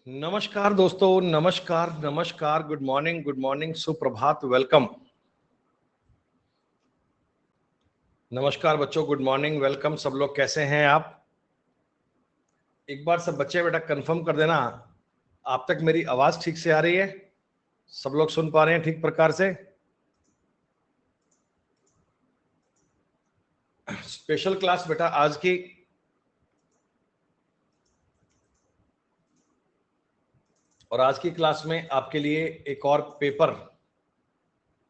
नमस्कार दोस्तों, नमस्कार नमस्कार, गुड मॉर्निंग, सुप्रभात, वेलकम। नमस्कार बच्चों, गुड मॉर्निंग, वेलकम। सब लोग कैसे हैं आप? एक बार सब बच्चे बेटा कंफर्म कर देना, आप तक मेरी आवाज ठीक से आ रही है? सब लोग सुन पा रहे हैं ठीक प्रकार से? स्पेशल क्लास बेटा आज की और आज की क्लास में आपके लिए एक और पेपर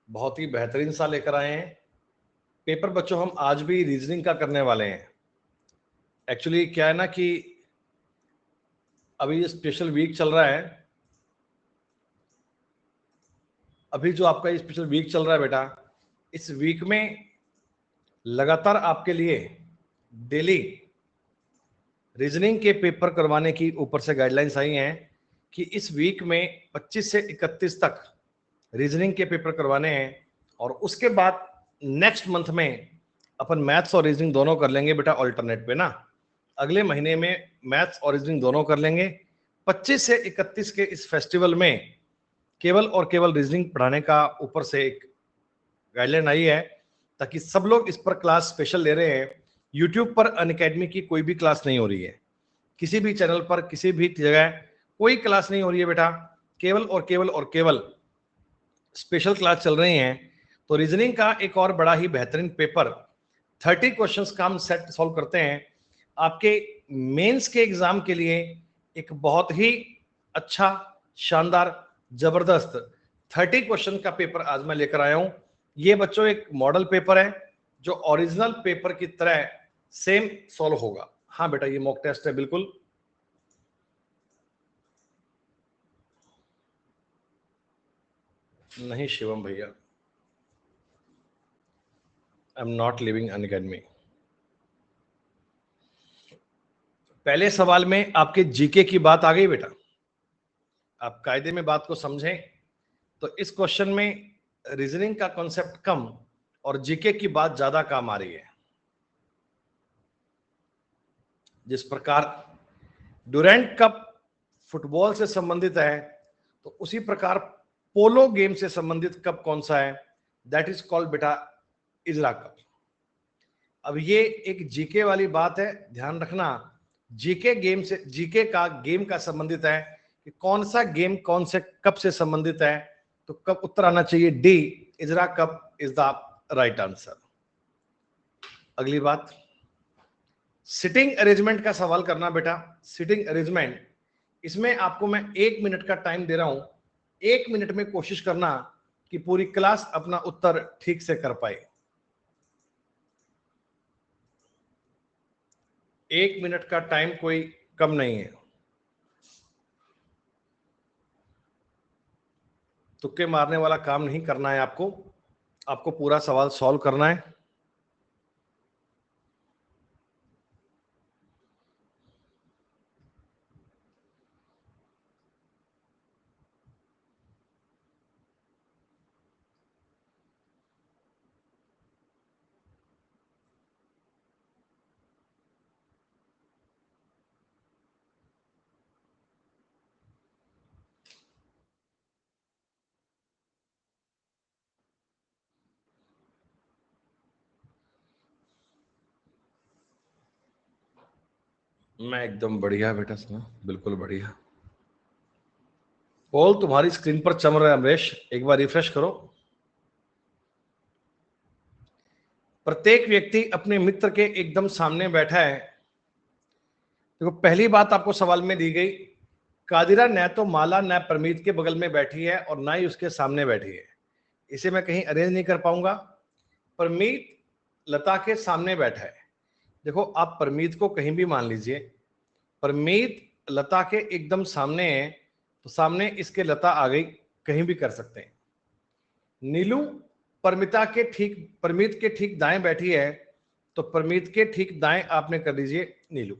बहुत ही बेहतरीन सा लेकर आए हैं। पेपर बच्चों हम आज भी रीजनिंग का करने वाले हैं। एक्चुअली क्या है ना कि अभी ये स्पेशल वीक चल रहा है। अभी जो आपका ये स्पेशल वीक चल रहा है बेटा, इस वीक में लगातार आपके लिए डेली रीजनिंग के पेपर करवाने की ऊपर से गाइडलाइंस आई हैं कि इस वीक में 25 से 31 तक रीजनिंग के पेपर करवाने हैं और उसके बाद नेक्स्ट मंथ में अपन मैथ्स और रीजनिंग दोनों कर लेंगे बेटा अल्टरनेट पे ना। अगले महीने में मैथ्स और रीजनिंग दोनों कर लेंगे। 25 से 31 के इस फेस्टिवल में केवल और केवल रीजनिंग पढ़ाने का ऊपर से एक गाइडलाइन आई है, ताकि सब लोग इस पर क्लास स्पेशल ले रहे हैं। यूट्यूब पर अनअकैडमी की कोई भी क्लास नहीं हो रही है, किसी भी चैनल पर किसी भी जगह कोई क्लास नहीं हो रही है बेटा, केवल और केवल और केवल स्पेशल क्लास चल रही हैं। तो रीजनिंग का एक और बड़ा ही बेहतरीन पेपर 30 क्वेश्चंस का हम सेट सॉल्व करते हैं आपके मेंस के एग्जाम के लिए। एक बहुत ही अच्छा, शानदार, जबरदस्त 30 क्वेश्चन का पेपर आज मैं लेकर आया हूं। ये बच्चों एक मॉडल पेपर है जो ओरिजिनल पेपर की तरह सेम सॉल्व होगा। हाँ बेटा, ये मॉक टेस्ट है बिल्कुल। नहीं शिवम भैया, I am not living Unacademy. पहले सवाल में आपके जीके की बात आ गई बेटा। आप कायदे में बात को समझें तो इस क्वेश्चन में रीजनिंग का कॉन्सेप्ट कम और जीके की बात ज्यादा काम आ रही है। जिस प्रकार डुरैंड कप फुटबॉल से संबंधित है, तो उसी प्रकार पोलो गेम से संबंधित कप कौन सा है? दैट इज कॉल्ड बेटा इजरा कप। अब ये एक जीके वाली बात है, ध्यान रखना। जीके गेम से, जीके का गेम का संबंधित है कि कौन सा गेम कौन से कप से संबंधित है। तो कब उत्तर आना चाहिए डी, इजरा कप इज द राइट आंसर। अगली बात, सिटिंग अरेंजमेंट का सवाल करना बेटा। सिटिंग अरेंजमेंट, इसमें आपको मैं 1 मिनट का टाइम दे रहा हूं। 1 मिनट में कोशिश करना कि पूरी क्लास अपना उत्तर ठीक से कर पाए। 1 मिनट का टाइम कोई कम नहीं है। तुक्के मारने वाला काम नहीं करना है आपको, आपको पूरा सवाल सॉल्व करना है। मैं एकदम बढ़िया बेटा, सुना बिल्कुल बढ़िया। पोल तुम्हारी स्क्रीन पर चमक रहा है अमरेश, एक बार रिफ्रेश करो। प्रत्येक व्यक्ति अपने मित्र के एकदम सामने बैठा है। देखो, पहली बात आपको सवाल में दी गई, कादिरा न तो माला न परमीत के बगल में बैठी है और ना ही उसके सामने बैठी है। इसे मैं कहीं अरेंज नहीं कर पाऊंगा। परमीत लता के सामने बैठा है। देखो, आप परमीत को कहीं भी मान लीजिए, परमीत लता के एकदम सामने है, तो सामने इसके लता आ गई, कहीं भी कर सकते हैं। नीलू परमीत के ठीक दाएं बैठी है, तो परमीत के ठीक दाएं आपने कर दीजिए नीलू।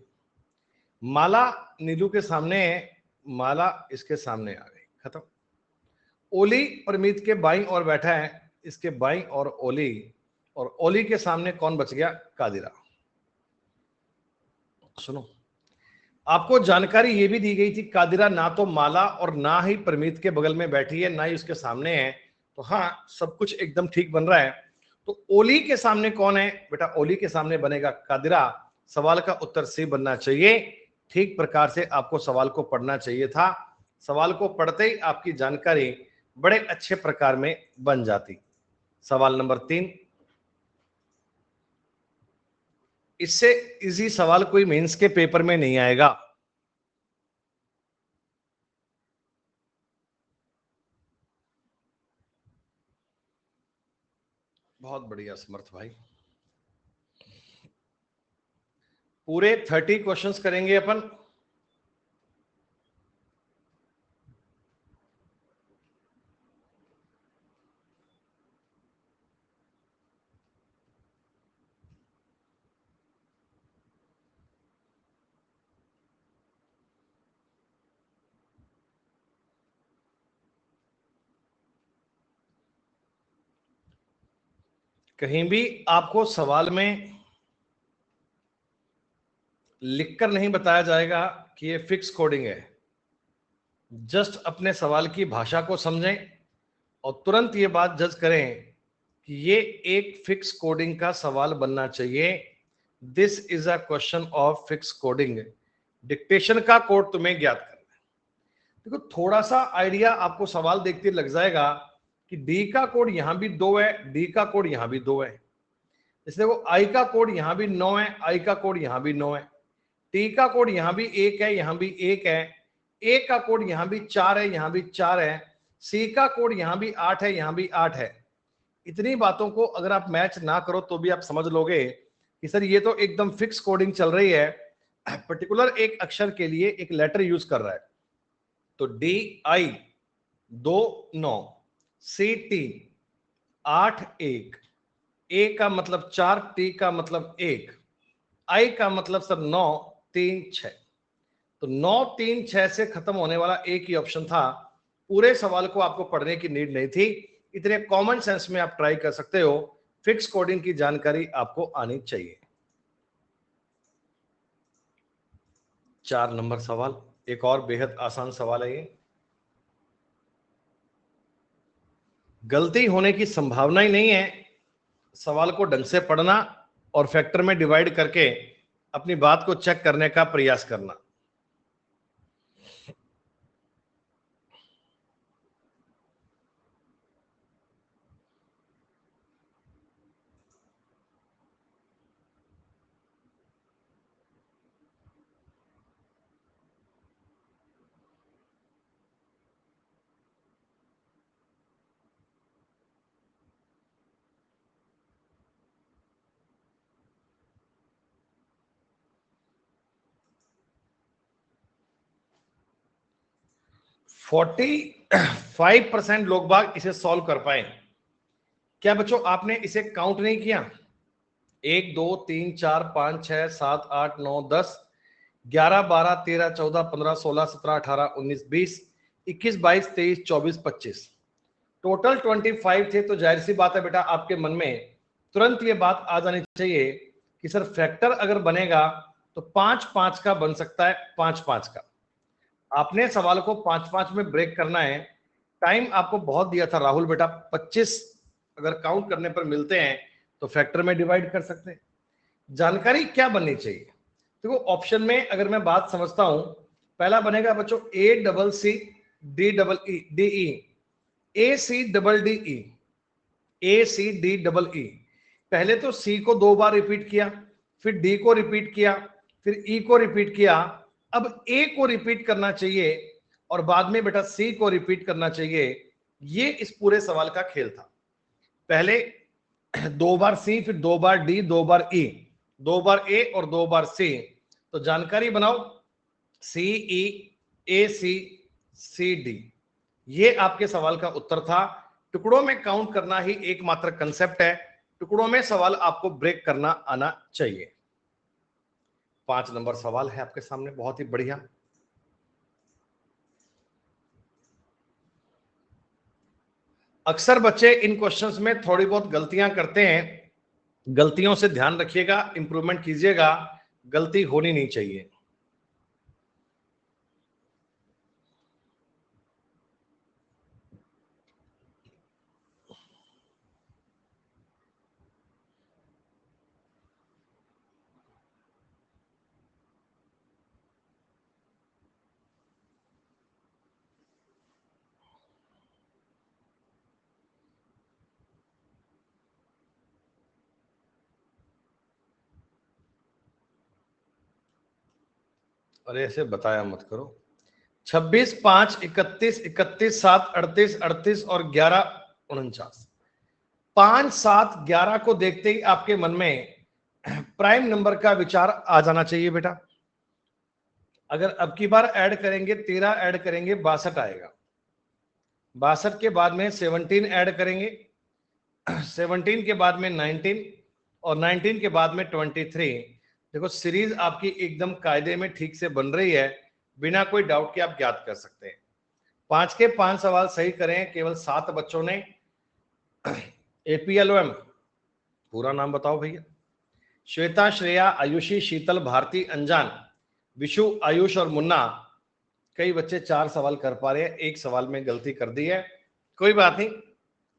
माला नीलू के सामने है, माला इसके सामने आ गई, खत्म। ओली परमीत के बाईं ओर बैठा है, इसके बाईं और ओली, और ओली के सामने कौन बच गया? कादिरा। सुनो, आपको जानकारी ये भी दी गई थी कादिरा ना तो माला और ना ही परमीत के बगल में बैठी है, ना ही उसके सामने है। तो हाँ, सब कुछ एकदम ठीक बन रहा है। तो ओली के सामने कौन है बेटा? ओली के सामने बनेगा कादिरा। सवाल का उत्तर सी बनना चाहिए। ठीक प्रकार से आपको सवाल को पढ़ना चाहिए था। सवाल को पढ़ते ही आपकी जानकारी बड़े अच्छे प्रकार में बन जाती। सवाल नंबर 3, इससे इजी सवाल कोई मेंस के पेपर में नहीं आएगा। बहुत बढ़िया समर्थ भाई। पूरे 30 क्वेश्चंस करेंगे अपन। कहीं भी आपको सवाल में लिखकर नहीं बताया जाएगा कि ये फिक्स कोडिंग है। जस्ट अपने सवाल की भाषा को समझें और तुरंत ये बात जज करें कि ये एक फिक्स कोडिंग का सवाल बनना चाहिए। This is a question of fix coding. Dictation का कोड तुम्हें ज्ञात करना है। देखो, थोड़ा सा आइडिया आपको सवाल देखते लग जाएगा कि डी का कोड यहां भी 2 है, डी का कोड यहां भी 2 है। इसलिए वो आई का कोड यहां भी 9 है, आई का कोड यहां भी 9 है। टी का कोड यहां भी 1 है, यहां भी 1 है। ए का कोड यहां भी 4 है, यहां भी 4 है। सी का कोड यहां भी 8 है, यहां भी 8 है। इतनी बातों को अगर आप मैच ना करो तो भी आप समझ लोगे कि सर ये तो एकदम फिक्स कोडिंग चल रही है। पर्टिकुलर एक अक्षर के लिए एक लेटर यूज कर रहा है। तो डी आई 2 9, सी टी 8 1, ए का मतलब 4, टी का मतलब 1, आई का मतलब सर 9 3 6। तो 9 3 6 से खत्म होने वाला एक ही ऑप्शन था। पूरे सवाल को आपको पढ़ने की नीड नहीं थी। इतने कॉमन सेंस में आप ट्राई कर सकते हो। फिक्स कोडिंग की जानकारी आपको आनी चाहिए। 4 नंबर सवाल एक और बेहद आसान सवाल है ये। गलती होने की संभावना ही नहीं है। सवाल को ढंग से पढ़ना और फैक्टर में डिवाइड करके अपनी बात को चेक करने का प्रयास करना। फोर्टी 5% लोग बाग इसे सॉल्व कर पाए। क्या बच्चों आपने इसे काउंट नहीं किया? 1 2 3 4 5 6 7 8 9 10 11 12 13 14 15 16 17 18 19 20 21 22 23 24 25 टोटल 25 थे। तो जाहिर सी बात है बेटा आपके मन में तुरंत ये बात आ जानी चाहिए कि सर फैक्टर अगर बनेगा तो 5 5 का बन सकता है, 5 5 का। आपने सवाल को 5 5 में ब्रेक करना है। टाइम आपको बहुत दिया था राहुल बेटा, 25 अगर काउंट करने पर मिलते हैं तो फैक्टर में डिवाइड कर सकते हैं। जानकारी क्या बननी चाहिए? देखो, ऑप्शन में अगर मैं बात समझता हूं, पहला बनेगा बच्चों A double C D double E D E, A C double D E, A C D double E. पहले तो सी को 2 बार रिपीट किया, फिर डी को रिपीट किया, फिर ई को रिपीट किया। अब ए को रिपीट करना चाहिए और बाद में बेटा सी को रिपीट करना चाहिए। ये इस पूरे सवाल का खेल था। पहले 2 बार सी, फिर 2 बार डी, 2 बार ई, 2 बार ए और 2 बार सी। तो जानकारी बनाओ सी ई ए सी सी डी। ये आपके सवाल का उत्तर था। टुकड़ों में काउंट करना ही एकमात्र कंसेप्ट है। टुकड़ों में सवाल आपको ब्रेक करना आना चाहिए। 5 नंबर सवाल है आपके सामने, बहुत ही बढ़िया। अक्सर बच्चे इन क्वेश्चंस में थोड़ी बहुत गलतियां करते हैं। गलतियों से ध्यान रखिएगा, इंप्रूवमेंट कीजिएगा। गलती होनी नहीं चाहिए। अरे ऐसे बताया मत करो। 26, 5, 31, 31, 7, 38, 38 और 11, 49। 5, 7, 11 को देखते ही आपके मन में प्राइम नंबर का विचार आ जाना चाहिए बेटा। अगर अब की बार ऐड करेंगे, 13 ऐड करेंगे, 62 आएगा। 62 के बाद में 17 ऐड करेंगे, 17 के बाद में 19 और 19 के बाद में 23। देखो सीरीज आपकी एकदम कायदे में ठीक से बन रही है, बिना कोई डाउट के आप ज्ञात कर सकते हैं। 5 के 5 सवाल सही करें केवल 7 बच्चों ने। APLOM पूरा नाम बताओ भैया। श्वेता, श्रेया, आयुषी, शीतल, भारती, अनजान, विशु, आयुष और मुन्ना। कई बच्चे 4 सवाल कर पा रहे हैं, एक सवाल में गलती कर दी है, कोई बात नहीं,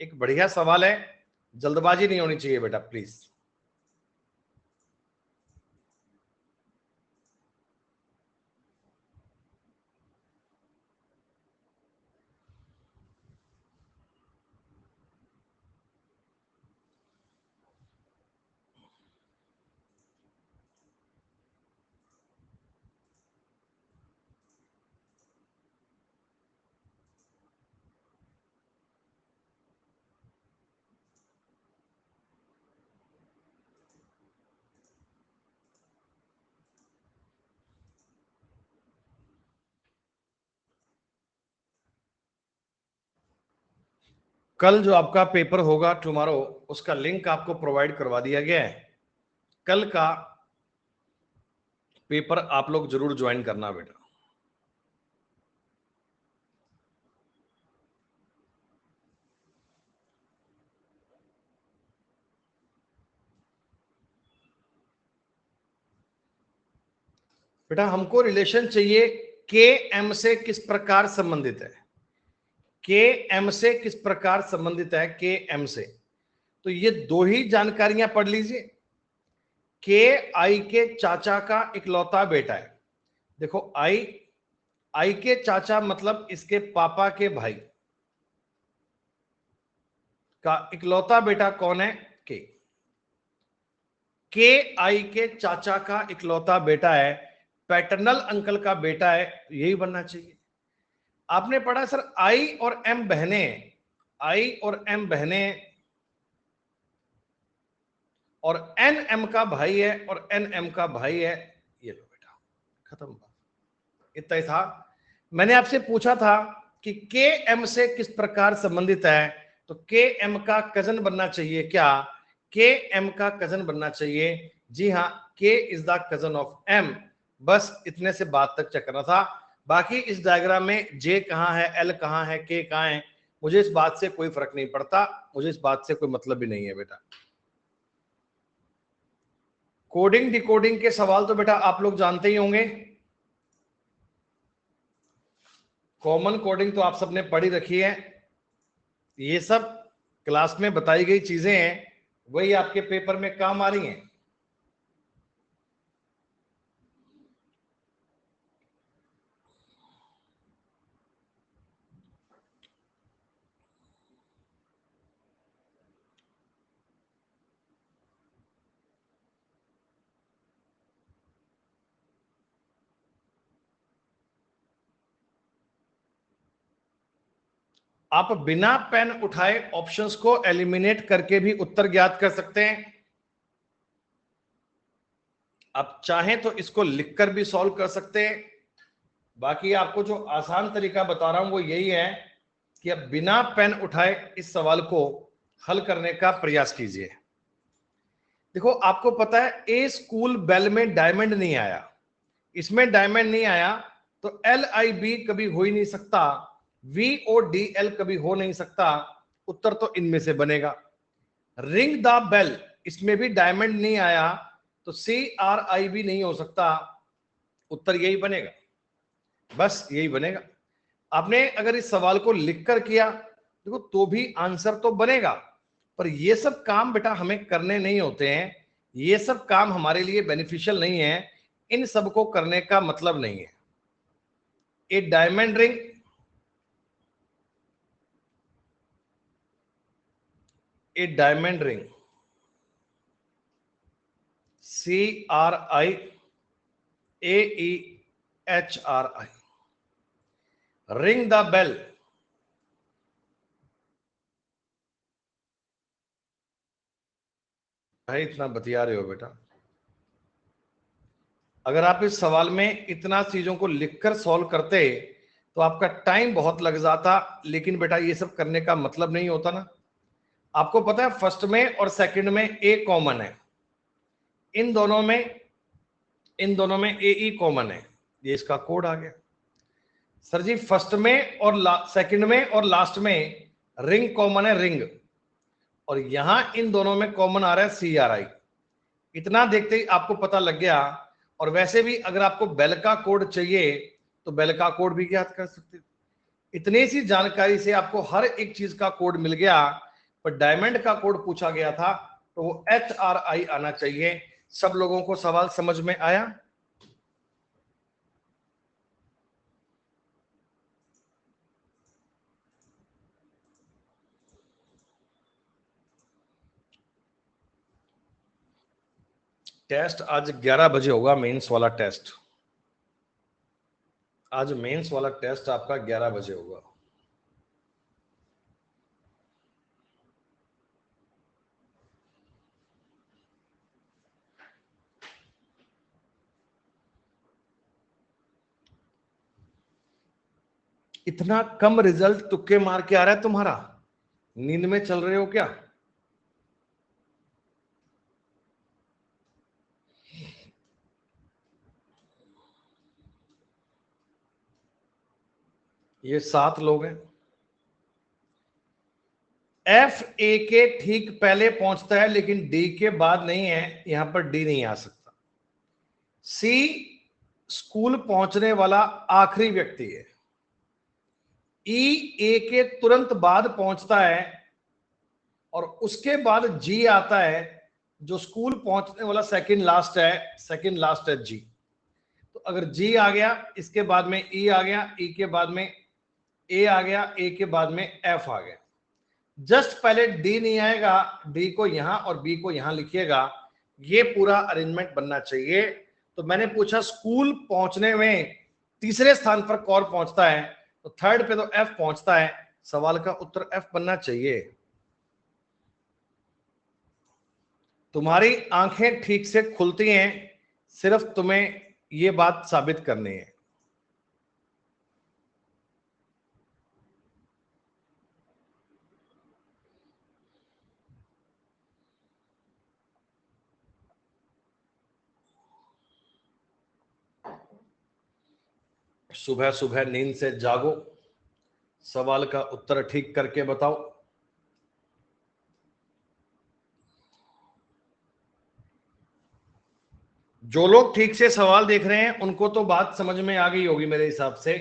एक बढ़िया सवाल है, जल्दबाजी नहीं होनी चाहिए बेटा प्लीज। कल जो आपका पेपर होगा टुमारो, उसका लिंक आपको प्रोवाइड करवा दिया गया है। कल का पेपर आप लोग जरूर ज्वाइन करना बेटा। बेटा हमको रिलेशन चाहिए के एम से किस प्रकार संबंधित है, के एम से किस प्रकार संबंधित है, के एम से। तो ये दो ही जानकारियां पढ़ लीजिए। के आई के चाचा का इकलौता बेटा है। देखो आई, आई के चाचा मतलब इसके पापा के भाई का इकलौता बेटा कौन है, के आई के चाचा का इकलौता बेटा है, पैटर्नल अंकल का बेटा है, यही बनना चाहिए। आपने पढ़ा सर आई और एम बहने, आई और एम बहने और एन एम का भाई है और एन एम का भाई है, ये लो बेटा खत्म बात, इतना ही था। मैंने आपसे पूछा था कि के एम से किस प्रकार संबंधित है, तो के एम का कजन बनना चाहिए क्या, के एम का कजन बनना चाहिए, जी हाँ, K is the cousin of M. बस इतने से बात तक चेक करना था। बाकी इस डायग्राम में जे कहाँ है, एल कहाँ है, के कहाँ है, मुझे इस बात से कोई फर्क नहीं पड़ता, मुझे इस बात से कोई मतलब भी नहीं है बेटा। कोडिंग डिकोडिंग के सवाल तो बेटा आप लोग जानते ही होंगे, कॉमन कोडिंग तो आप सबने पढ़ी रखी है। ये सब क्लास में बताई गई चीजें हैं, वही आपके पेपर में काम आ रही हैं। आप बिना पेन उठाए ऑप्शंस को एलिमिनेट करके भी उत्तर ज्ञात कर सकते हैं। आप चाहें तो इसको लिखकर भी सॉल्व कर सकते हैं। बाकी आपको जो आसान तरीका बता रहा हूं वो यही है कि आप बिना पेन उठाए इस सवाल को हल करने का प्रयास कीजिए। देखो आपको पता है ए स्कूल बेल में डायमंड नहीं आया, इसमें डायमंड नहीं आया, तो LIB कभी हो ही नहीं सकता, VODL कभी हो नहीं सकता, उत्तर तो इनमें से बनेगा। रिंग द बेल, इसमें भी डायमंड नहीं आया, तो CRI भी नहीं हो सकता, उत्तर यही बनेगा, बस यही बनेगा। आपने अगर इस सवाल को लिखकर किया देखो तो भी आंसर तो बनेगा, पर ये सब काम बेटा हमें करने नहीं होते हैं, ये सब काम हमारे लिए बेनिफिशियल नहीं है, इन सब को करने का मतलब नहीं है। A diamond ring, a diamond ring, CRI AE HRI। Ring the bell. भाई इतना बतिया रहे हो बेटा, अगर आप इस सवाल में इतना चीजों को लिखकर सॉल्व करते तो आपका टाइम बहुत लग जाता, लेकिन बेटा ये सब करने का मतलब नहीं होता ना। आपको पता है फर्स्ट में और सेकंड में ए कॉमन है, इन दोनों में ए ई कॉमन है, ये इसका कोड आ गया। सर जी फर्स्ट में और सेकंड में और लास्ट में रिंग कॉमन है, रिंग, और यहां इन दोनों में कॉमन आ रहा है CRI। इतना देखते ही आपको पता लग गया। और वैसे भी अगर आपको बेल का कोड चाहिए तो बेल का कोड भी ज्ञात कर सकते हैं। इतनी सी जानकारी से आपको हर एक चीज का कोड मिल गया। पर डायमंड का कोड पूछा गया था तो वो HRI आना चाहिए। सब लोगों को सवाल समझ में आया? टेस्ट आज 11 बजे होगा, मेंस वाला टेस्ट। आज मेंस वाला टेस्ट आपका 11 बजे होगा। इतना कम रिजल्ट तुक्के मार के आ रहा है तुम्हारा, नींद में चल रहे हो क्या? ये 7 लोग हैं। F A के ठीक पहले पहुंचता है लेकिन D के बाद नहीं है, यहां पर D नहीं आ सकता। C स्कूल पहुंचने वाला आखिरी व्यक्ति है। E A के तुरंत बाद पहुंचता है और उसके बाद G आता है, जो स्कूल पहुंचने वाला सेकंड लास्ट है G। तो अगर G आ गया, इसके बाद में E आ गया, E के बाद में A आ गया, A के बाद में F आ गया। जस्ट पहले D नहीं आएगा, D को यहां और B को यहां लिखिएगा। ये पूरा अरेंजमेंट बनना चाहिए। तो मैंने पूछा स्कूल पहुंचने में तीसरे स्थान पर कौन पहुंचता है, तो थर्ड पे तो F पहुंचता है। सवाल का उत्तर F बनना चाहिए। तुम्हारी आंखें ठीक से खुलती हैं, सिर्फ तुम्हें ये बात साबित करनी है। सुबह सुबह नींद से जागो, सवाल का उत्तर ठीक करके बताओ। जो लोग ठीक से सवाल देख रहे हैं उनको तो बात समझ में आ गई होगी मेरे हिसाब से।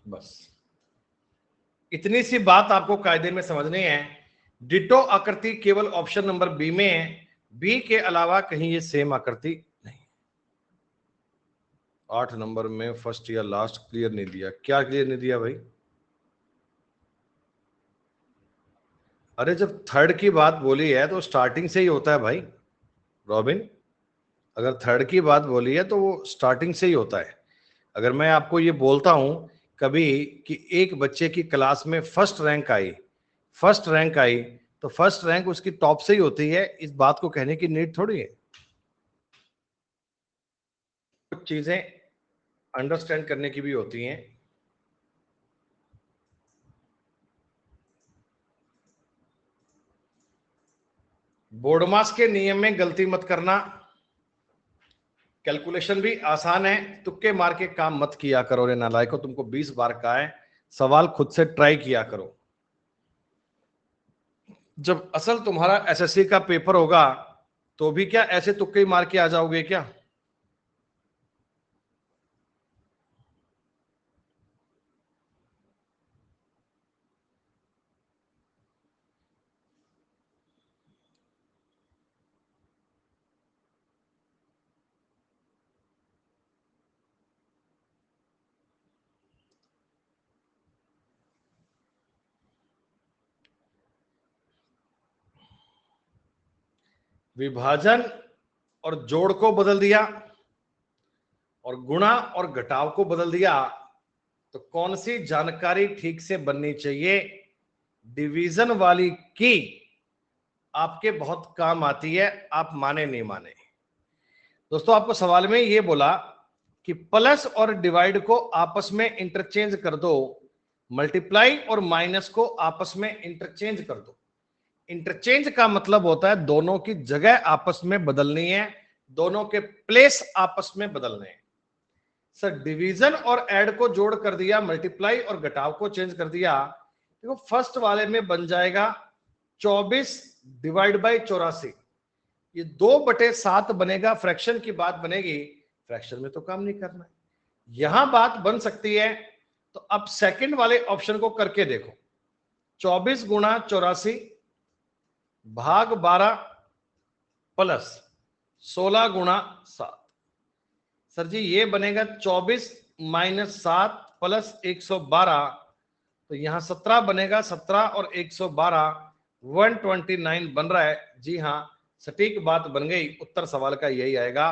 बस इतनी सी बात आपको कायदे में समझनी है। डिटो आकृति केवल ऑप्शन नंबर बी में है, बी के अलावा कहीं ये सेम आकृति नहीं। 8 नंबर में फर्स्ट या लास्ट क्लियर नहीं दिया, क्या क्लियर नहीं दिया भाई? अरे जब थर्ड की बात बोली है तो स्टार्टिंग से ही होता है भाई रॉबिन। अगर थर्ड की बात बोली है तो वो स्टार्टिंग से ही होता है। अगर मैं आपको ये बोलता हूं कभी कि एक बच्चे की क्लास में फर्स्ट रैंक आई, तो फर्स्ट रैंक उसकी टॉप से ही होती है, इस बात को कहने की नीड थोड़ी है। कुछ चीजें अंडरस्टैंड करने की भी होती हैं। बोर्ड मास के नियम में गलती मत करना। कैलकुलेशन भी आसान है, तुक्के मार के काम मत किया करो रे नालायको, तुमको 20 बार कहा है, सवाल खुद से ट्राई किया करो। जब असल तुम्हारा एसएससी का पेपर होगा तो भी क्या ऐसे तुक्के ही मार के आ जाओगे क्या? विभाजन और जोड़ को बदल दिया और गुणा और घटाव को बदल दिया, तो कौन सी जानकारी ठीक से बननी चाहिए? डिवीजन वाली की आपके बहुत काम आती है, आप माने नहीं माने। दोस्तों आपको सवाल में ये बोला कि प्लस और डिवाइड को आपस में इंटरचेंज कर दो, मल्टीप्लाई और माइनस को आपस में इंटरचेंज कर दो। इंटरचेंज का मतलब होता है दोनों की जगह आपस में बदलनी है, दोनों के प्लेस आपस में बदलने हैं। सर डिवीजन और ऐड को जोड़ कर दिया, मल्टीप्लाई और घटाव को चेंज कर दिया। देखो फर्स्ट वाले में बन जाएगा 24 डिवाइड बाई 84, ये 2/7 बनेगा, फ्रैक्शन की बात बनेगी, फ्रैक्शन में तो काम नहीं करना है। यहां बात बन सकती है, तो अब सेकंड वाले ऑप्शन को करके देखो, 24 गुणा 84 भाग 12 प्लस 16 गुणा 7। सर जी ये बनेगा 24 माइनस 7 प्लस 112, तो यहां 17 बनेगा, 17 और 112 129 बन रहा है। जी हाँ सटीक बात बन गई, उत्तर सवाल का यही आएगा।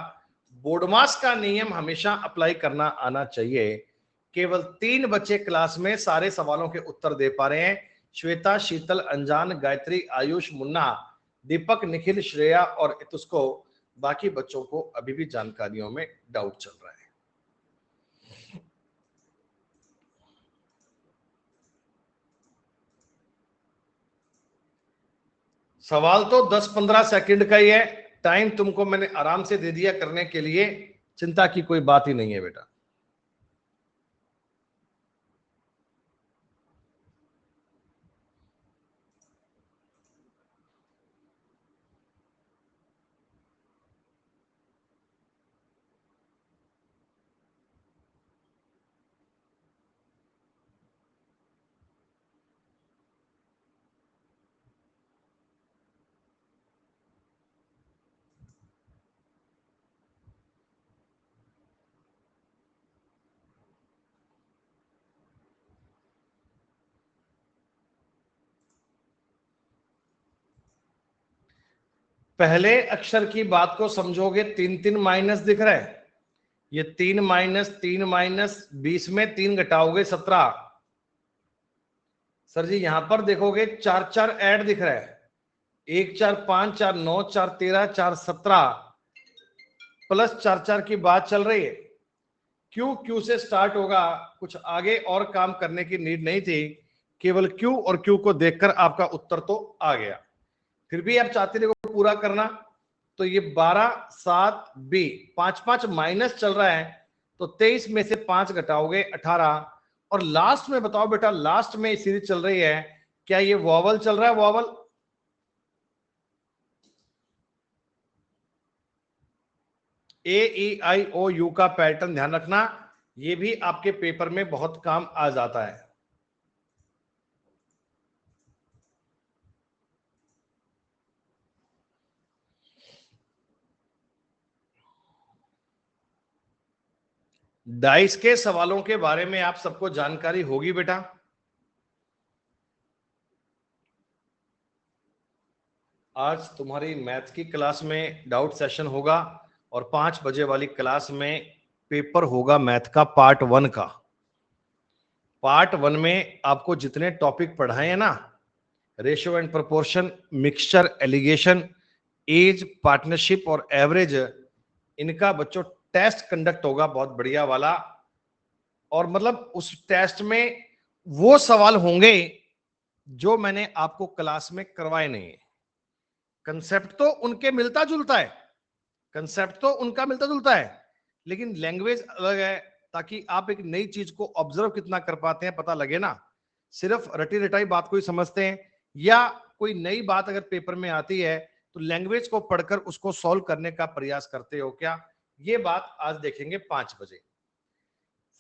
बोर्डमास का नियम हमेशा अप्लाई करना आना चाहिए। केवल 3 बच्चे क्लास में सारे सवालों के उत्तर दे पा रहे हैं, श्वेता, शीतल, अनजान, गायत्री, आयुष, मुन्ना, दीपक, निखिल, श्रेया और इतुस्को। बाकी बच्चों को अभी भी जानकारियों में डाउट चल रहा है। सवाल तो 10-15 सेकंड का ही है, टाइम तुमको मैंने आराम से दे दिया करने के लिए, चिंता की कोई बात ही नहीं है बेटा। पहले अक्षर की बात को समझोगे, 3-3 माइनस दिख रहा है, ये 3 माइनस 3 माइनस 20 में 3 घटाओगे 17। सर जी यहां पर देखोगे 4-4 ऐड दिख रहा है, 1 4 5 4 9 4 13 4 17 प्लस 4-4 की बात चल रही है। क्यू क्यू से स्टार्ट होगा, कुछ आगे और काम करने की नीड नहीं थी, केवल क्यू और क्यू को देखकर आपका उत्तर तो आ गया। फिर भी आप चाहते थे को पूरा करना, तो ये 12 7 बी 5-5 माइनस चल रहा है, तो 23 में से 5 घटाओगे 18। और लास्ट में बताओ बेटा, लास्ट में सीरीज चल रही है, क्या ये वॉवल चल रहा है? Vowel A E I O U का पैटर्न ध्यान रखना, ये भी आपके पेपर में बहुत काम आ जाता है। डाइस के सवालों के बारे में आप सबको जानकारी होगी बेटा। आज तुम्हारी मैथ की क्लास में डाउट सेशन होगा और 5 बजे वाली क्लास में पेपर होगा मैथ का पार्ट 1 का। पार्ट 1 में आपको जितने टॉपिक पढ़ाए हैं ना, ratio and proportion, mixture, alligation, age, partnership और एवरेज, इनका बच्चों टेस्ट कंडक्ट होगा बहुत बढ़िया वाला। और मतलब उस टेस्ट में वो सवाल होंगे जो मैंने आपको क्लास में करवाए नहीं है। कंसेप्ट तो उनके मिलता जुलता है, कंसेप्ट तो उनका मिलता जुलता है, लेकिन लैंग्वेज अलग है, ताकि आप एक नई चीज को ऑब्जर्व कितना कर पाते हैं पता लगे ना। सिर्फ रटी रटाई बात को ही समझते हैं, या कोई नई बात अगर पेपर में आती है तो लैंग्वेज को पढ़कर उसको सॉल्व करने का प्रयास करते हो क्या? ये बात आज देखेंगे 5 बजे।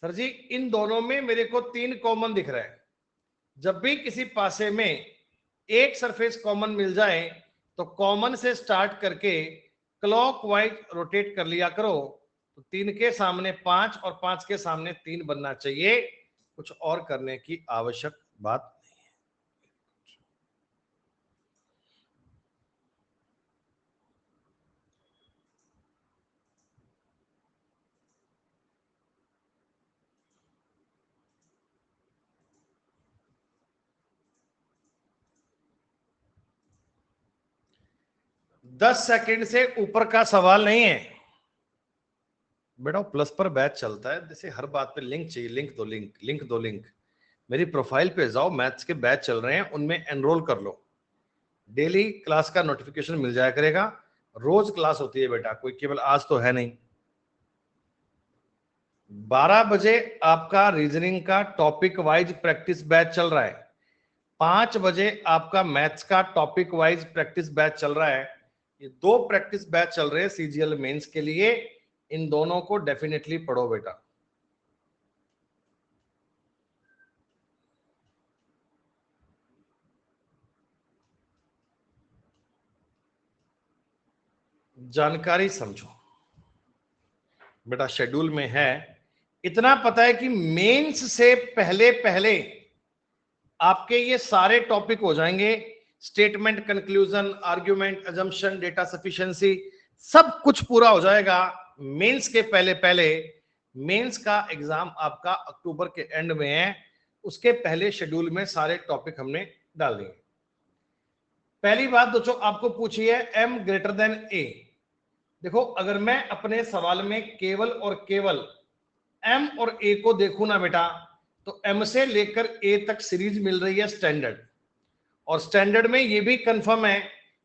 सर जी इन दोनों में मेरे को 3 कॉमन दिख रहा है। जब भी किसी पासे में एक सरफेस कॉमन मिल जाए तो कॉमन से स्टार्ट करके क्लॉकवाइज रोटेट कर लिया करो, तो 3 के सामने 5 और 5 के सामने 3 बनना चाहिए, कुछ और करने की आवश्यक बात नहीं है। 10 सेकंड से ऊपर का सवाल नहीं है बेटा। प्लस पर बैच चलता है, जैसे हर बात पे लिंक चाहिए, लिंक दो लिंक, लिंक दो लिंक। मेरी प्रोफाइल पे जाओ, मैथ्स के बैच चल रहे हैं, उनमें एनरोल कर लो। डेली क्लास का नोटिफिकेशन मिल जाया करेगा। रोज क्लास होती है बेटा, कोई केवल आज तो है नहीं। 12 बजे आपका रीजनिंग का टॉपिक वाइज प्रैक्टिस बैच चल रहा है। 5 बजे आपका मैथ्स का टॉपिक वाइज प्रैक्टिस बैच चल रहा है। ये 2 प्रैक्टिस बैच चल रहे हैं सीजीएल मेंस के लिए। इन दोनों को डेफिनेटली पढ़ो बेटा। जानकारी समझो बेटा, शेड्यूल में है। इतना पता है कि मेंस से पहले पहले आपके ये सारे टॉपिक हो जाएंगे। Statement, conclusion, argument, assumption, data sufficiency, सब कुछ पूरा हो जाएगा मेंस के पहले पहले। मेंस का एग्जाम आपका अक्टूबर के एंड में है, उसके पहले शेड्यूल में सारे टॉपिक हमने डाल दिए। पहली बात दोस्तों आपको पूछी है m ग्रेटर देन a। देखो, अगर मैं अपने सवाल में केवल और केवल m और a को देखूं ना बेटा, तो m से लेकर a तक सीरीज मिल रही है स्टैंडर्ड। और स्टैंडर्ड में ये भी कंफर्म है